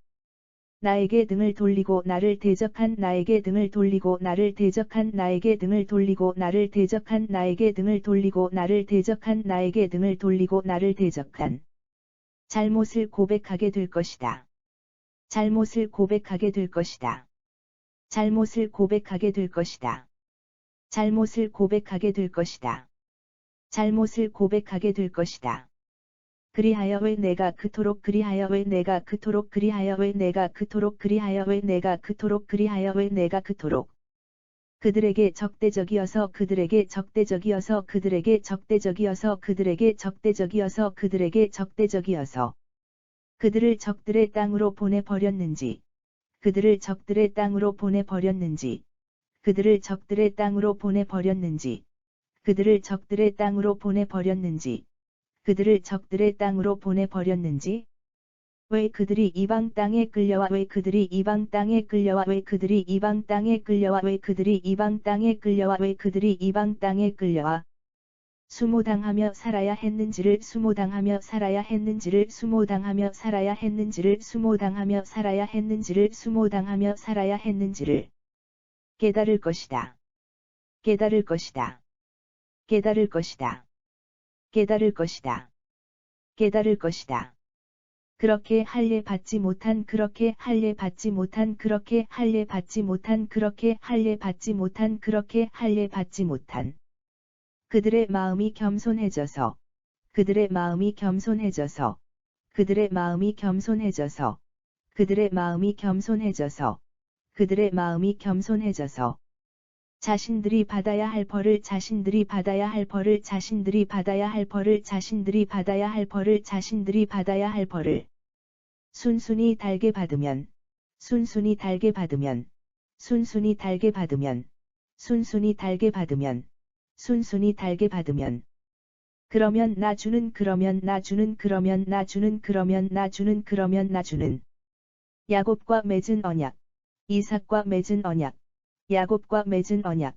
나에게 등을 돌리고 나를 대적한 나에게 등을 돌리고 나를 대적한 나에게 등을 돌리고 나를 대적한 나에게 등을 돌리고 나를 대적한 나에게 등을 돌리고 나를 대적한 잘못을 고백하게 될 것이다. 잘못을 고백하게 될 것이다. 잘못을 고백하게 될 것이다. 잘못을 고백하게 될 것이다. 잘못을 고백하게 될 것이다. 그리하여 왜 내가 그토록 그리하여 왜 내가 그토록 그리하여 왜 내가 그토록 그리하여 왜 내가 그토록 그리하여 왜 내가 그토록 그들에게 적대적이어서 그들에게 적대적이어서 그들에게 적대적이어서 그들에게 적대적이어서 그들에게 적대적이어서 그들을 적들의 땅으로 보내버렸는지 그들을 적들의 땅으로 보내버렸는지 그들을 적들의 땅으로 보내버렸는지 그들을 적들의 땅으로 보내버렸는지 그들을 적들의 땅으로 보내버렸는지 왜 그들이 이방 땅에 끌려와 왜 그들이 이방 땅에 끌려와 왜 그들이 이방 땅에 끌려와 왜 그들이 이방 땅에 끌려와 왜 그들이 이방 땅에 끌려와 수모당하며 살아야 했는지를 수모당하며 살아야 했는지를 수모당하며 살아야 했는지를 수모당하며 살아야 했는지를 수모당하며 살아야 했는지를 깨달을 것이다. 깨달을 것이다. 깨달을 것이다. 깨달을 것이다. 깨달을 것이다. 그렇게 할례 받지 못한 그렇게 할례 받지 못한 그렇게 할례 받지 못한 그렇게 할례 받지 못한 그렇게 할례 받지 못한 그들의 마음이 겸손해져서 그들의 마음이 겸손해져서 그들의 마음이 겸손해져서 그들의 마음이 겸손해져서 그들의 마음이 겸손해져서 자신들이 받아야 할 벌을 자신들이 받아야 할 벌을 자신들이 받아야 할 벌을 자신들이 받아야 할 벌을 자신들이 받아야 할 벌을 순순히 달게 받으면 순순히 달게 받으면 순순히 달게 받으면 순순히 달게 받으면 순순히 달게 받으면 그러면 나 주는 그러면 나 주는 그러면 나 주는 그러면 나 주는 그러면 나 주는 야곱과 맺은 언약 이삭과 맺은 언약 야곱과 맺은 언약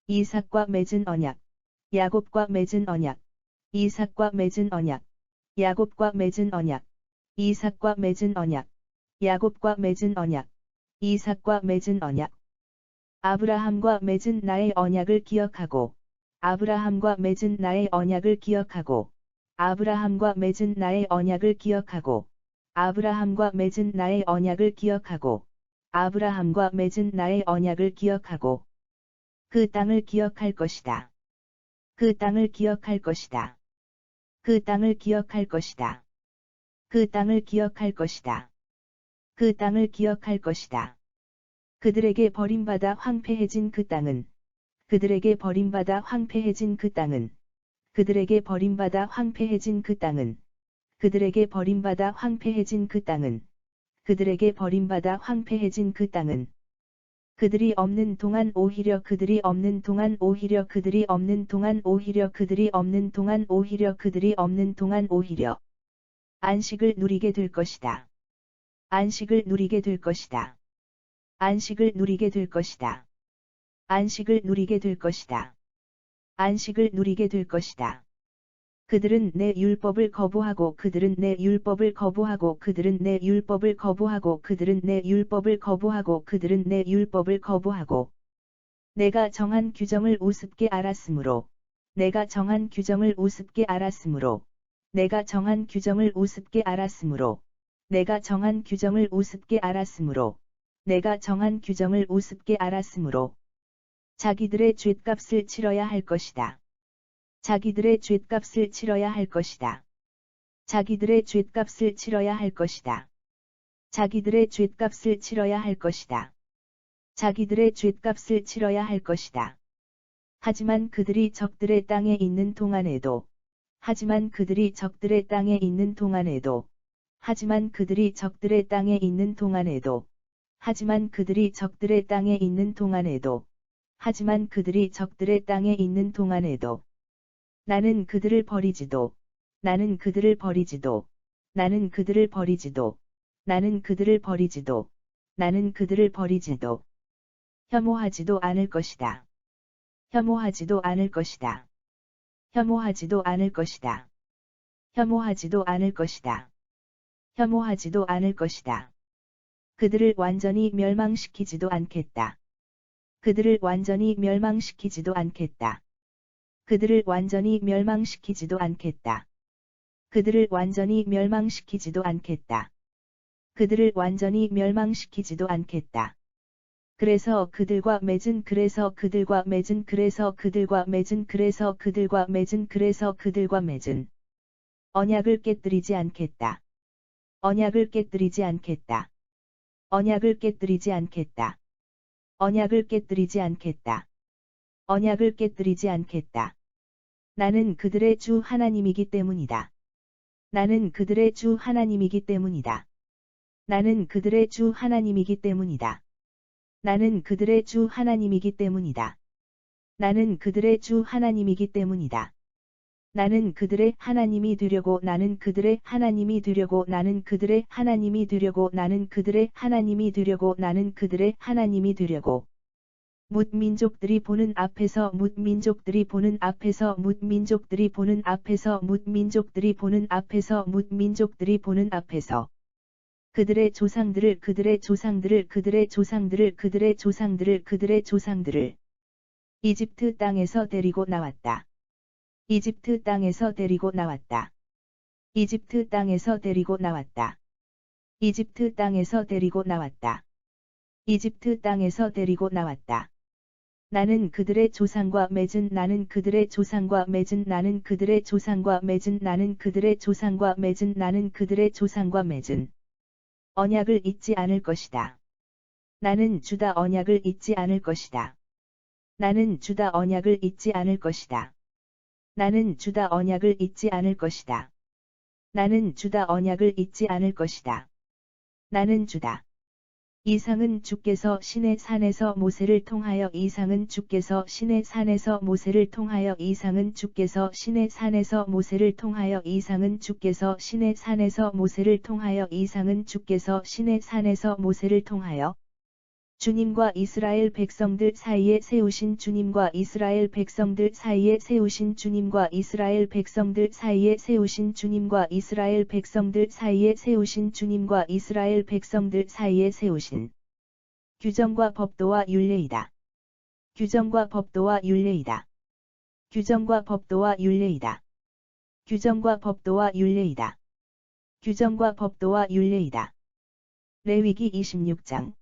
이삭과 맺은 언약 야곱과 맺은 언약 이삭과 맺은 언약 야곱과 맺은 언약 이삭과 맺은 언약 야곱과 맺은 언약 이삭과 맺은 언약 아브라함과 맺은 나의 언약을 기억하고 아브라함과 맺은 나의 언약을 기억하고 아브라함과 맺은 나의 언약을 기억하고 아브라함과 맺은 나의 언약을 기억하고 아브라함과 맺은 나의 언약을 기억하고 그 땅을 기억할 것이다. 그 땅을 기억할 것이다. 그 땅을 기억할 것이다. 그 땅을 기억할 것이다. 그 땅을 기억할 것이다. 그들에게 버림받아 황폐해진 그 땅은 그들에게 버림받아 황폐해진 그 땅은 그들에게 버림받아 황폐해진 그 땅은 그들에게 버림받아 황폐해진 그 땅은 그들에게 버림받아 황폐해진 그 땅은 그들이 없는 동안 오히려 그들이 없는 동안 오히려 그들이 없는 동안 오히려 그들이 없는 동안 오히려 그들이 없는 동안 오히려 안식을 누리게 될 것이다. 안식을 누리게 될 것이다. 안식을 누리게 될 것이다. 안식을 누리게 될 것이다. 안식을 누리게 될 것이다. 그들은 내 율법을 거부하고 그들은 내 율법을 거부하고 그들은 내 율법을 거부하고 그들은 내 율법을 거부하고 그들은 내 율법을 거부하고 내가 정한 규정을 우습게 알았으므로 내가 정한 규정을 우습게 알았으므로 내가 정한 규정을 우습게 알았으므로 내가 정한 규정을 우습게 알았으므로 내가 정한 규정을 우습게 알았으므로 자기들의 죗값을 치러야 할 것이다. 자기들의 죗값을 치러야 할 것이다. 자기들의 죗값을 치러야 할 것이다. 자기들의 죗값을 치러야 할 것이다. 자기들의 죗값을 치러야 할 것이다. 하지만 그들이 적들의 땅에 있는 동안에도 하지만 그들이 적들의 땅에 있는 동안에도 하지만 그들이 적들의 땅에 있는 동안에도 하지만 그들이 적들의 땅에 있는 동안에도 하지만 그들이 적들의 땅에 있는 동안에도 나는 그들을 버리지도 나는 그들을 버리지도 나는 그들을 버리지도 나는 그들을 버리지도 나는 그들을 버리지도 혐오하지도 않을 것이다. 혐오하지도 않을 것이다. 혐오하지도 않을 것이다. 혐오하지도 않을 것이다. 혐오하지도 않을 것이다. 그들을 완전히 멸망시키지도 않겠다. 그들을 완전히 멸망시키지도 않겠다. 그들을 완전히 멸망시키지도 않겠다. 그들을 완전히 멸망시키지도 않겠다. 그들을 완전히 멸망시키지도 않겠다. 그래서 그들과 맺은 그래서 그들과 맺은 그래서 그들과 맺은 그래서 그들과 맺은 그래서 그들과 맺은 언약을 깨뜨리지 않겠다. 언약을 깨뜨리지 않겠다. 언약을 깨뜨리지 않겠다. 언약을 깨뜨리지 않겠다. 언약을 깨뜨리지 않겠다. 나는 그들의 주 하나님이기 때문이다. 나는 그들의 주 하나님이기 때문이다. 나는 그들의 주 하나님이기 때문이다. 나는 그들의 주 하나님이기 때문이다. 나는 그들의 주 하나님이기 때문이다. 나는 그들의 하나님이 되려고 나는 그들의 하나님이 되려고 나는 그들의 하나님이 되려고 나는 그들의 하나님이 되려고 나는 그들의 하나님이 되려고 뭇 민족들이 보는 앞에서 뭇 민족들이 보는 앞에서 뭇 민족들이 보는 앞에서 뭇 민족들이 보는 앞에서 뭇 민족들이 보는 앞에서 그들의 조상들을 그들의 조상들을 그들의 조상들을 그들의 조상들을 그들의 조상들을 이집트 땅에서 데리고 나왔다. 이집트 땅에서 데리고 나왔다. 이집트 땅에서 데리고 나왔다. 이집트 땅에서 데리고 나왔다. 이집트 땅에서 데리고 나왔다. 나는 그들의 조상과 맺은 나는 그들의 조상과 맺은 나는 그들의 조상과 맺은 나는 그들의 조상과 맺은 나는 그들의 조상과 맺은 언약을 잊지 않을 것이다. 나는 주다 언약을 잊지 않을 것이다. 나는 주다 언약을 잊지 않을 것이다. 나는 주다 언약을 잊지 않을 것이다. 나는 주다 언약을 잊지 않을 것이다. 나는 주다. 이상은 주께서 시내 산에서 모세를 통하여 이상은 주께서 시내 산에서 모세를 통하여 이상은 주께서 시내 산에서 모세를 통하여 이상은 주께서 시내 산에서 모세를 통하여 이상은 주께서 시내 산에서 모세를 통하여 주님과 이스라엘 백성들 사이에 세우신 주님과 이스라엘 백성들 사이에 세우신 주님과 이스라엘 백성들 사이에 세우신 주님과 이스라엘 백성들 사이에 세우신 주님과 이스라엘 백성들 사이에 세우신 규정과 법도와 율례이다. 규정과 법도와 율례이다. 규정과 법도와 율례이다. 규정과 법도와 율례이다. 규정과 법도와 율례이다. 레위기 26장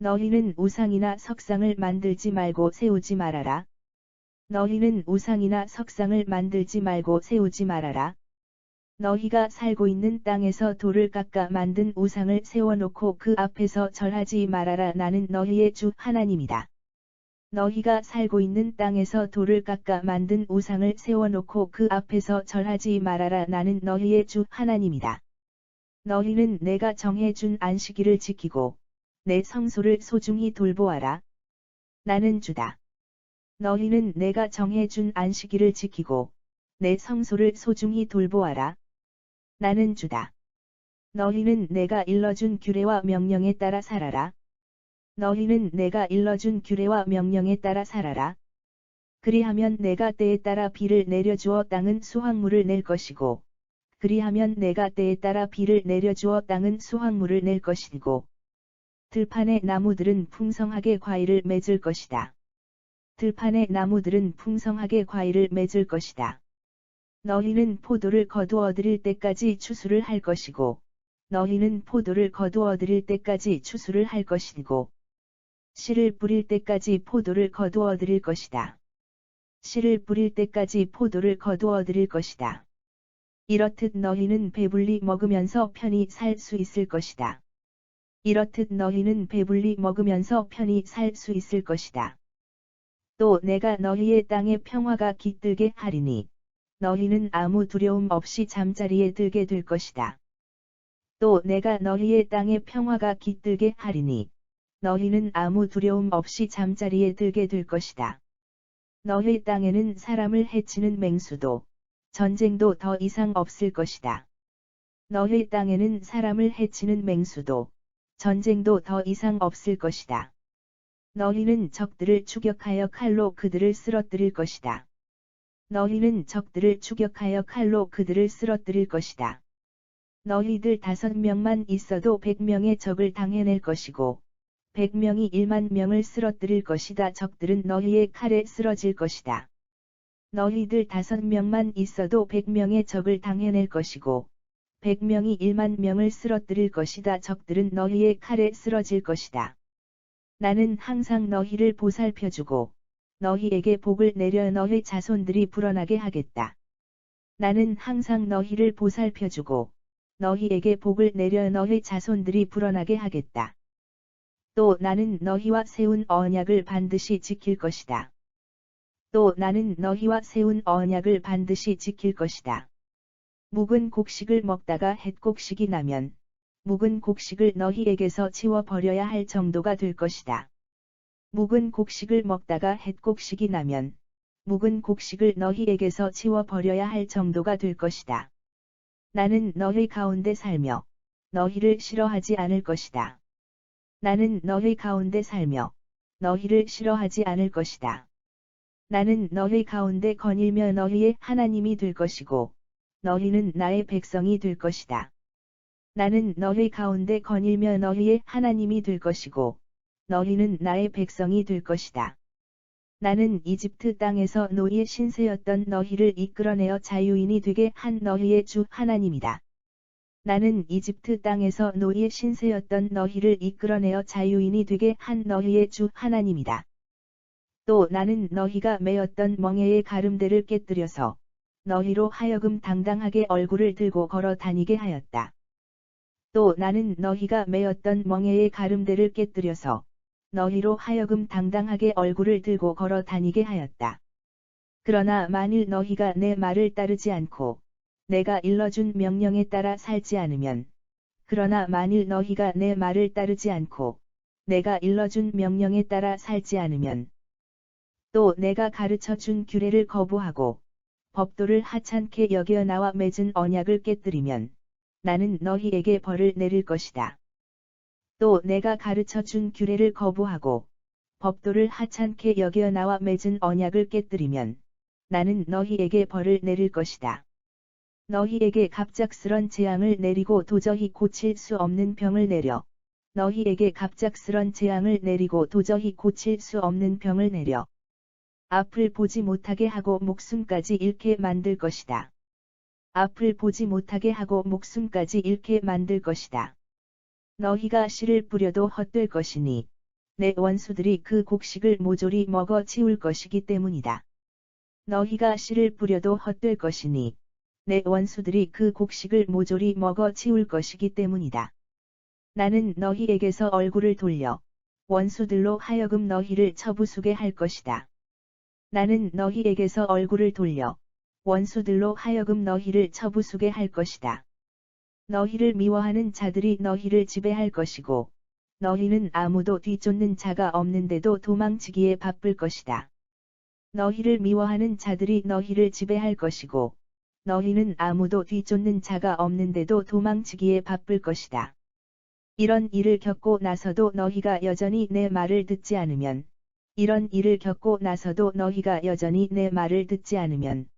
너희는 우상이나 석상을 만들지 말고 세우지 말아라. 너희는 우상이나 석상을 만들지 말고 세우지 말아라. 너희가 살고 있는 땅에서 돌을 깎아 만든 우상을 세워놓고 그 앞에서 절하지 말아라. 나는 너희의 주 하나님이다. 너희가 살고 있는 땅에서 돌을 깎아 만든 우상을 세워놓고 그 앞에서 절하지 말아라. 나는 너희의 주 하나님이다. 너희는 내가 정해준 안식일을 지키고 내 성소를 소중히 돌보아라. 나는 주다. 너희는 내가 정해준 안식일을 지키고 내 성소를 소중히 돌보아라. 나는 주다. 너희는 내가 일러준 규례와 명령에 따라 살아라. 너희는 내가 일러준 규례와 명령에 따라 살아라. 그리하면 내가 때에 따라 비를 내려주어 땅은 수확물을 낼 것이고 그리하면 내가 때에 따라 비를 내려주어 땅은 수확물을 낼 것이고 들판의 나무들은 풍성하게 과일을 맺을 것이다. 들판의 나무들은 풍성하게 과일을 맺을 것이다. 너희는 포도를 거두어 들일 때까지 추수를 할 것이고 너희는 포도를 거두어 들일 때까지 추수를 할 것이고 씨를 뿌릴 때까지 포도를 거두어 들일 것이다. 씨를 뿌릴 때까지 포도를 거두어 들일 것이다. 이렇듯 너희는 배불리 먹으면서 편히 살 수 있을 것이다. 이렇듯 너희는 배불리 먹으면서 편히 살 수 있을 것이다. 또 내가 너희의 땅에 평화가 깃들게 하리니 너희는 아무 두려움 없이 잠자리에 들게 될 것이다. 또 내가 너희의 땅에 평화가 깃들게 하리니 너희는 아무 두려움 없이 잠자리에 들게 될 것이다. 너희 땅에는 사람을 해치는 맹수도 전쟁도 더 이상 없을 것이다. 너희 땅에는 사람을 해치는 맹수도 전쟁도 더 이상 없을 것이다. 너희는 적들을 추격하여 칼로 그들을 쓰러뜨릴 것이다. 너희는 적들을 추격하여 칼로 그들을 쓰러뜨릴 것이다. 너희들 5명만 있어도 100명의 적을 당해낼 것이고 100명이 1만 명을 쓰러뜨릴 것이다. 적들은 너희의 칼에 쓰러질 것이다. 너희들 5명만 있어도 100명의 적을 당해낼 것이고 100명이 1만 명을 쓰러뜨릴 것이다. 적들은 너희의 칼에 쓰러질 것이다. 나는 항상 너희를 보살펴주고 너희에게 복을 내려 너희 자손들이 불어나게 하겠다. 나는 항상 너희를 보살펴주고 너희에게 복을 내려 너희 자손들이 불어나게 하겠다. 또 나는 너희와 세운 언약을 반드시 지킬 것이다. 또 나는 너희와 세운 언약을 반드시 지킬 것이다. 묵은 곡식을 먹다가 햇곡식이 나면 묵은 곡식을 너희에게서 치워버려야 할 정도가 될 것이다. 묵은 곡식을 먹다가 햇곡식이 나면 묵은 곡식을 너희에게서 치워버려야 할 정도가 될 것이다. 나는 너희 가운데 살며 너희를 싫어하지 않을 것이다. 나는 너희 가운데 살며 너희를 싫어하지 않을 것이다. 나는 너희 가운데 거닐며 너희의 하나님이 될 것이고 너희는 나의 백성이 될 것이다. 나는 너희 가운데 거닐며 너희의 하나님이 될 것이고 너희는 나의 백성이 될 것이다. 나는 이집트 땅에서 노예 신세였던 너희를 이끌어내어 자유인이 되게 한 너희의 주 하나님이다. 나는 이집트 땅에서 노예 신세였던 너희를 이끌어내어 자유인이 되게 한 너희의 주 하나님이다. 또 나는 너희가 매었던 멍에의 가름대를 깨뜨려서 너희로 하여금 당당하게 얼굴을 들고 걸어 다니게 하였다. 또 나는 너희가 매었던 멍에의 가름대를 깨뜨려서 너희로 하여금 당당하게 얼굴을 들고 걸어 다니게 하였다. 그러나 만일 너희가 내 말을 따르지 않고 내가 일러준 명령에 따라 살지 않으면 그러나 만일 너희가 내 말을 따르지 않고 내가 일러준 명령에 따라 살지 않으면 또 내가 가르쳐준 규례를 거부하고 법도를 하찮게 여겨 나와 맺은 언약을 깨뜨리면 나는 너희에게 벌을 내릴 것이다. 또 내가 가르쳐준 규례를 거부하고 법도를 하찮게 여겨 나와 맺은 언약을 깨뜨리면 나는 너희에게 벌을 내릴 것이다. 너희에게 갑작스런 재앙을 내리고 도저히 고칠 수 없는 병을 내려 너희에게 갑작스런 재앙을 내리고 도저히 고칠 수 없는 병을 내려 앞을 보지 못하게 하고 목숨까지 잃게 만들 것이다. 앞을 보지 못하게 하고 목숨까지 잃게 만들 것이다. 너희가 씨를 뿌려도 헛될 것이니 내 원수들이 그 곡식을 모조리 먹어 치울 것이기 때문이다. 너희가 씨를 뿌려도 헛될 것이니 내 원수들이 그 곡식을 모조리 먹어 치울 것이기 때문이다. 나는 너희에게서 얼굴을 돌려 원수들로 하여금 너희를 쳐부수게 할 것이다. 나는 너희에게서 얼굴을 돌려 원수들로 하여금 너희를 쳐부수게 할 것이다. 너희를 미워하는 자들이 너희를 지배할 것이고 너희는 아무도 뒤쫓는 자가 없는데도 도망치기에 바쁠 것이다. 너희를 미워하는 자들이 너희를 지배할 것이고 너희는 아무도 뒤쫓는 자가 없는데도 도망치기에 바쁠 것이다. 이런 일을 겪고 나서도 너희가 여전히 내 말을 듣지 않으면 이런 일을 겪고 나서도 너희가 여전히 내 말을 듣지 않으면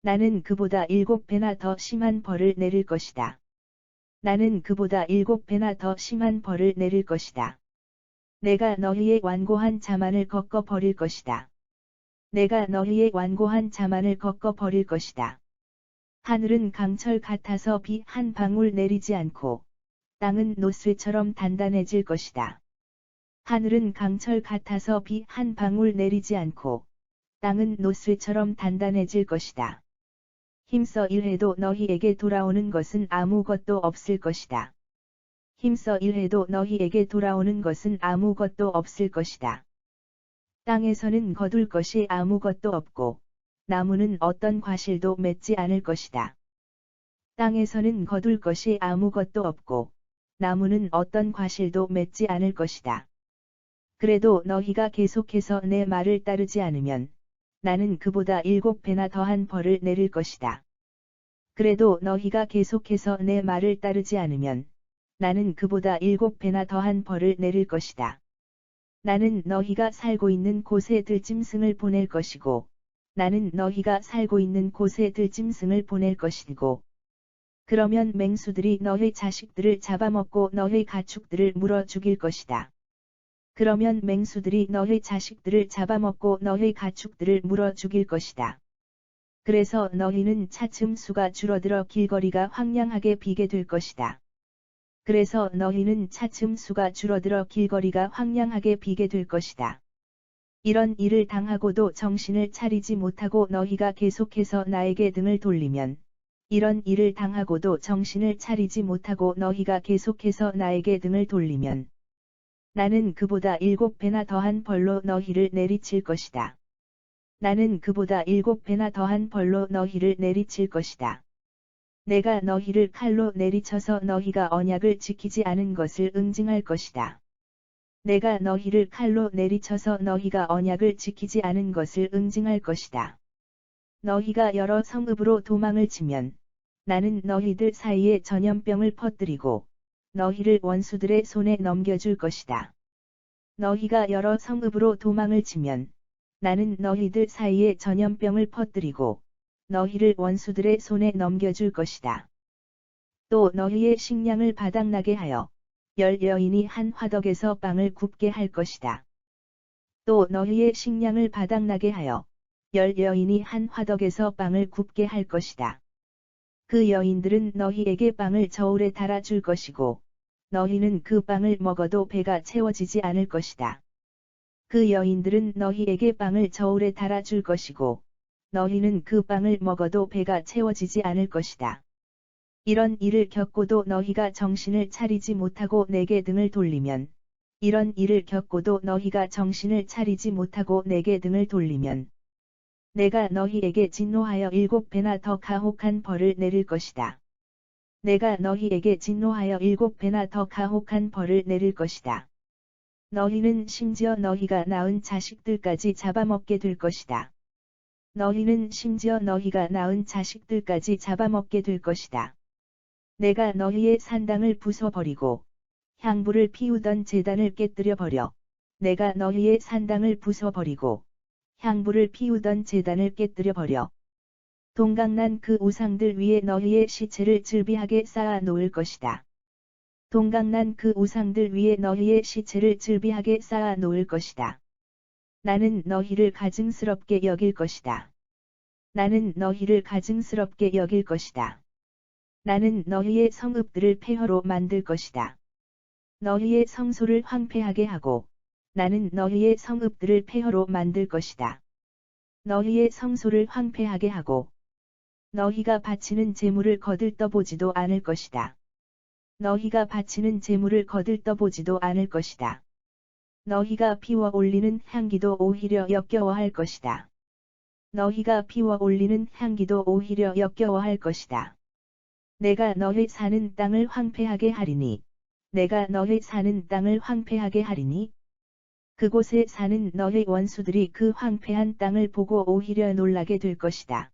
나는 그보다 7배나 더 심한 벌을 내릴 것이다. 나는 그보다 7배나 더 심한 벌을 내릴 것이다. 내가 너희의 완고한 자만을 꺾어 버릴 것이다. 내가 너희의 완고한 자만을 꺾어 버릴 것이다. 하늘은 강철 같아서 비 한 방울 내리지 않고 땅은 노쇠처럼 단단해질 것이다. 하늘은 강철 같아서 비 한 방울 내리지 않고 땅은 노쇠처럼 단단해질 것이다. 힘써 일해도 너희에게 돌아오는 것은 아무것도 없을 것이다. 힘써 일해도 너희에게 돌아오는 것은 아무것도 없을 것이다. 땅에서는 거둘 것이 아무것도 없고 나무는 어떤 과실도 맺지 않을 것이다. 땅에서는 거둘 것이 아무것도 없고 나무는 어떤 과실도 맺지 않을 것이다. 그래도 너희가 계속해서 내 말을 따르지 않으면 나는 그보다 7배나 더한 벌을 내릴 것이다. 그래도 너희가 계속해서 내 말을 따르지 않으면 나는 그보다 7배나 더한 벌을 내릴 것이다. 나는 너희가 살고 있는 곳에 들짐승을 보낼 것이고 나는 너희가 살고 있는 곳에 들짐승을 보낼 것이고 그러면 맹수들이 너희 자식들을 잡아먹고 너희 가축들을 물어 죽일 것이다. 그러면 맹수들이 너희 자식들을 잡아먹고 너희 가축들을 물어 죽일 것이다. 그래서 너희는 차츰 수가 줄어들어 길거리가 황량하게 비게 될 것이다. 그래서 너희는 차츰 수가 줄어들어 길거리가 황량하게 비게 될 것이다. 이런 일을 당하고도 정신을 차리지 못하고 너희가 계속해서 나에게 등을 돌리면 이런 일을 당하고도 정신을 차리지 못하고 너희가 계속해서 나에게 등을 돌리면 나는 그보다 7배나 더한 벌로 너희를 내리칠 것이다. 나는 그보다 7배나 더한 벌로 너희를 내리칠 것이다. 내가 너희를 칼로 내리쳐서 너희가 언약을 지키지 않은 것을 응징할 것이다. 내가 너희를 칼로 내리쳐서 너희가 언약을 지키지 않은 것을 응징할 것이다. 너희가 여러 성읍으로 도망을 치면 나는 너희들 사이에 전염병을 퍼뜨리고 너희를 원수들의 손에 넘겨줄 것이다. 너희가 여러 성읍으로 도망을 치면 나는 너희들 사이에 전염병을 퍼뜨리고 너희를 원수들의 손에 넘겨줄 것이다. 또 너희의 식량을 바닥나게 하여 10 여인이 한 화덕에서 빵을 굽게 할 것이다. 또 너희의 식량을 바닥나게 하여 10 여인이 한 화덕에서 빵을 굽게 할 것이다. 그 여인들은 너희에게 빵을 저울에 달아 줄 것이고 너희는 그 빵을 먹어도 배가 채워지지 않을 것이다. 그 여인들은 너희에게 빵을 저울에 달아 줄 것이고 너희는 그 빵을 먹어도 배가 채워지지 않을 것이다. 이런 일을 겪고도 너희가 정신을 차리지 못하고 내게 등을 돌리면 이런 일을 겪고도 너희가 정신을 차리지 못하고 내게 등을 돌리면 내가 너희에게 진노하여 7배나 더 가혹한 벌을 내릴 것이다. 내가 너희에게 진노하여 7배나 더 가혹한 벌을 내릴 것이다. 너희는 심지어 너희가 낳은 자식들까지 잡아먹게 될 것이다. 너희는 심지어 너희가 낳은 자식들까지 잡아먹게 될 것이다. 내가 너희의 산당을 부숴버리고 향불을 피우던 제단을 깨뜨려 버려 내가 너희의 산당을 부숴버리고 향불을 피우던 제단을 깨뜨려 버려 동강난 그 우상들 위에 너희의 시체를 즐비하게 쌓아 놓을 것이다. 동강난 그 우상들 위에 너희의 시체를 즐비하게 쌓아 놓을 것이다. 나는 너희를 가증스럽게 여길 것이다. 나는 너희를 가증스럽게 여길 것이다. 나는 너희의 성읍들을 폐허로 만들 것이다. 너희의 성소를 황폐하게 하고 나는 너희의 성읍들을 폐허로 만들 것이다. 너희의 성소를 황폐하게 하고 너희가 바치는 제물을 거들떠보지도 않을 것이다. 너희가 바치는 제물을 거들떠보지도 않을 것이다. 너희가 피워 올리는 향기도 오히려 역겨워할 것이다. 너희가 피워 올리는 향기도 오히려 역겨워할 것이다. 내가 너희 사는 땅을 황폐하게 하리니 내가 너희 사는 땅을 황폐하게 하리니 그곳에 사는 너희 원수들이 그 황폐한 땅을 보고 오히려 놀라게 될 것이다.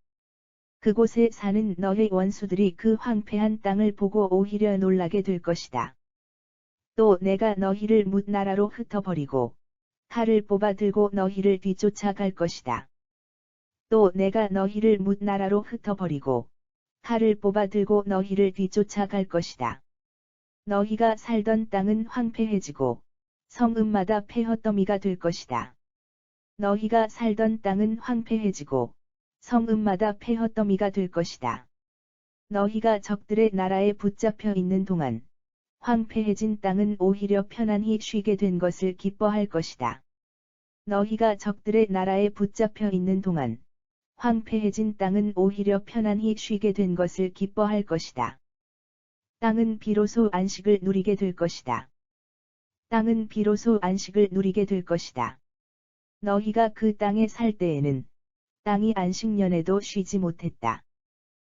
그곳에 사는 너희 원수들이 그 황폐한 땅을 보고 오히려 놀라게 될 것이다. 또 내가 너희를 뭇나라로 흩어버리고 칼을 뽑아 들고 너희를 뒤쫓아 갈 것이다. 또 내가 너희를 뭇나라로 흩어버리고 칼을 뽑아 들고 너희를 뒤쫓아 갈 것이다. 너희가 살던 땅은 황폐해지고 성읍마다 폐허더미가 될 것이다. 너희가 살던 땅은 황폐해지고 성읍마다 폐허더미가 될 것이다. 너희가 적들의 나라에 붙잡혀 있는 동안 황폐해진 땅은 오히려 편안히 쉬게 된 것을 기뻐할 것이다. 너희가 적들의 나라에 붙잡혀 있는 동안 황폐해진 땅은 오히려 편안히 쉬게 된 것을 기뻐할 것이다. 땅은 비로소 안식을 누리게 될 것이다. 땅은 비로소 안식을 누리게 될 것이다. 너희가 그 땅에 살 때에는 땅이 안식년에도 쉬지 못했다.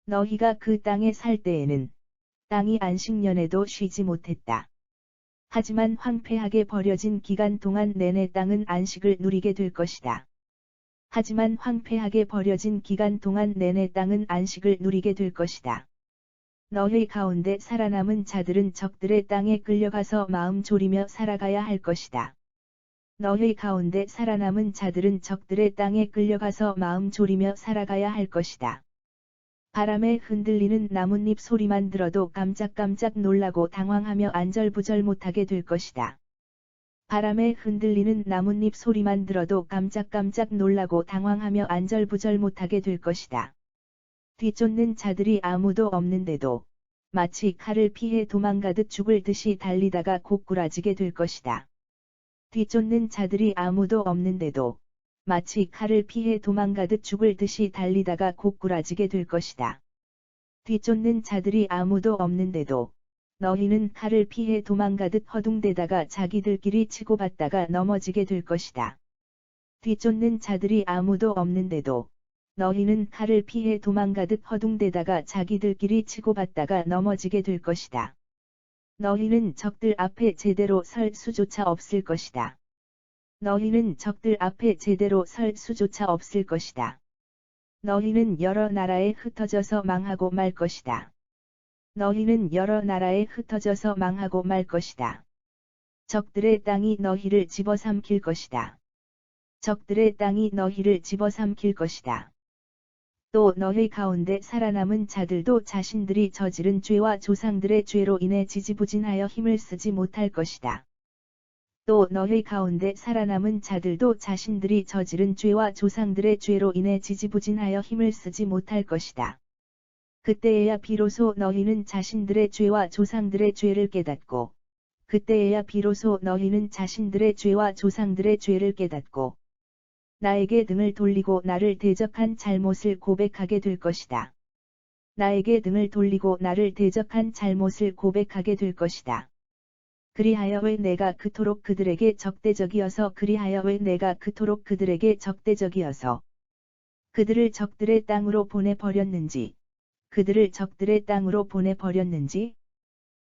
너희가 그 땅에 살 때에는 땅이 안식년에도 쉬지 못했다. 하지만 황폐하게 버려진 기간 동안 내내 땅은 안식을 누리게 될 것이다. 하지만 황폐하게 버려진 기간 동안 내내 땅은 안식을 누리게 될 것이다. 너희 가운데 살아남은 자들은 적들의 땅에 끌려가서 마음 졸이며 살아가야 할 것이다. 너희 가운데 살아남은 자들은 적들의 땅에 끌려가서 마음 졸이며 살아가야 할 것이다. 바람에 흔들리는 나뭇잎 소리만 들어도 깜짝깜짝 놀라고 당황하며 안절부절 못하게 될 것이다. 바람에 흔들리는 나뭇잎 소리만 들어도 깜짝깜짝 놀라고 당황하며 안절부절 못하게 될 것이다. 뒤쫓는 자들이 아무도 없는데도 마치 칼을 피해 도망가듯 죽을 듯이 달리다가 고꾸라지게 될 것이다. 뒤쫓는 자들이 아무도 없는데도 마치 칼을 피해 도망가듯 죽을 듯이 달리다가 고꾸라지게 될 것이다. 뒤쫓는 자들이 아무도 없는데도 너희는 칼을 피해 도망가듯 허둥대다가 자기들끼리 치고받다가 넘어지게 될 것이다. 뒤쫓는 자들이 아무도 없는데도 너희는 칼을 피해 도망가듯 허둥대다가 자기들끼리 치고받다가 넘어지게 될 것이다. 너희는 적들 앞에 제대로 설 수조차 없을 것이다. 너희는 적들 앞에 제대로 설 수조차 없을 것이다. 너희는 여러 나라에 흩어져서 망하고 말 것이다. 너희는 여러 나라에 흩어져서 망하고 말 것이다. 적들의 땅이 너희를 집어삼킬 것이다. 적들의 땅이 너희를 집어삼킬 것이다. 또 너희 가운데 살아남은 자들도 자신들이 저지른 죄와 조상들의 죄로 인해 지지부진하여 힘을 쓰지 못할 것이다. 또 너희 가운데 살아남은 자들도 자신들이 저지른 죄와 조상들의 죄로 인해 지지부진하여 힘을 쓰지 못할 것이다. 그때에야 비로소 너희는 자신들의 죄와 조상들의 죄를 깨닫고, 그때에야 비로소 너희는 자신들의 죄와 조상들의 죄를 깨닫고, 나에게 등을 돌리고 나를 대적한 잘못을 고백하게 될 것이다. 나에게 등을 돌리고 나를 대적한 잘못을 고백하게 될 것이다. 그리하여 왜 내가 그토록 그들에게 적대적이어서 그리하여 왜 내가 그토록 그들에게 적대적이어서 그들을 적들의 땅으로 보내버렸는지, 그들을 적들의 땅으로 보내버렸는지,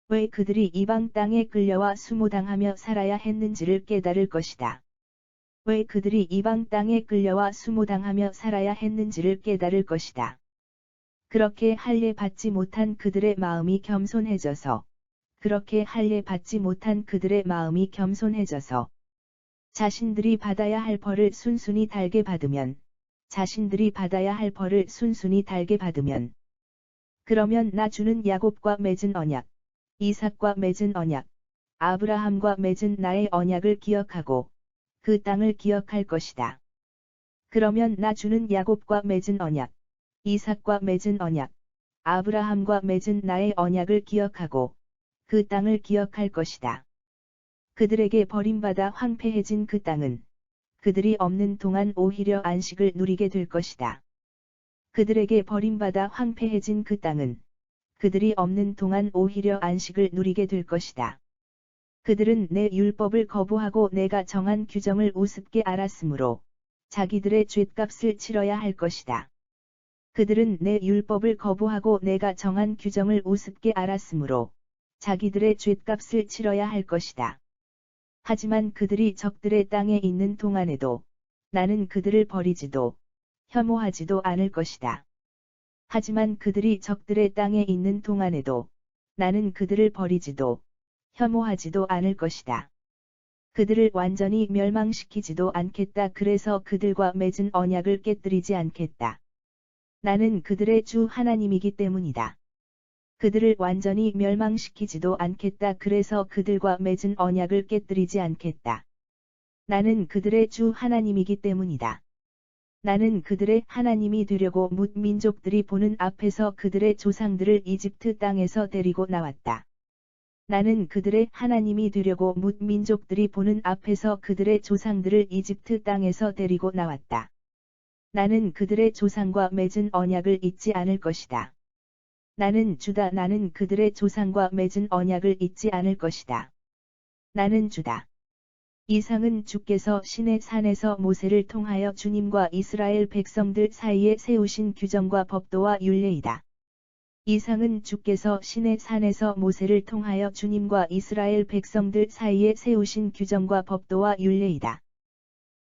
왜 그들이 이방 땅에 끌려와 수모당하며 살아야 했는지를 깨달을 것이다. 왜 그들이 이방 땅에 끌려와 수모당하며 살아야 했는지를 깨달을 것이다. 그렇게 할례 받지 못한 그들의 마음이 겸손해져서, 그렇게 할례 받지 못한 그들의 마음이 겸손해져서, 자신들이 받아야 할 벌을 순순히 달게 받으면, 자신들이 받아야 할 벌을 순순히 달게 받으면, 그러면 나 주는 야곱과 맺은 언약, 이삭과 맺은 언약, 아브라함과 맺은 나의 언약을 기억하고, 그 땅을 기억할 것이다. 그러면 나 주는 야곱과 맺은 언약, 이삭과 맺은 언약, 아브라함과 맺은 나의 언약을 기억하고, 그 땅을 기억할 것이다. 그들에게 버림받아 황폐해진 그 땅은, 그들이 없는 동안 오히려 안식을 누리게 될 것이다. 그들에게 버림받아 황폐해진 그 땅은, 그들이 없는 동안 오히려 안식을 누리게 될 것이다. 그들은 내 율법을 거부하고 내가 정한 규정을 우습게 알았으므로 자기들의 죗값을 치러야 할 것이다. 그들은 내 율법을 거부하고 내가 정한 규정을 우습게 알았으므로 자기들의 죗값을 치러야 할 것이다. 하지만 그들이 적들의 땅에 있는 동안에도 나는 그들을 버리지도 혐오하지도 않을 것이다. 하지만 그들이 적들의 땅에 있는 동안에도 나는 그들을 버리지도 혐오하지도 않을 것이다. 그들을 완전히 멸망시키지도 않겠다. 그래서 그들과 맺은 언약을 깨뜨리지 않겠다. 나는 그들의 주 하나님이기 때문이다. 그들을 완전히 멸망시키지도 않겠다. 그래서 그들과 맺은 언약을 깨뜨리지 않겠다. 나는 그들의 주 하나님이기 때문이다. 나는 그들의 하나님이 되려고 뭇 민족들이 보는 앞에서 그들의 조상들을 이집트 땅에서 데리고 나왔다. 나는 그들의 하나님이 되려고 뭇 민족들이 보는 앞에서 그들의 조상들을 이집트 땅에서 데리고 나왔다. 나는 그들의 조상과 맺은 언약을 잊지 않을 것이다. 나는 주다. 나는 그들의 조상과 맺은 언약을 잊지 않을 것이다. 나는 주다. 이상은 주께서 시내 산에서 모세를 통하여 주님과 이스라엘 백성들 사이에 세우신 규정과 법도와 율례이다. 이상은 주께서 시내 산에서 모세를 통하여 주님과 이스라엘 백성들 사이에 세우신 규정과 법도와 율례이다.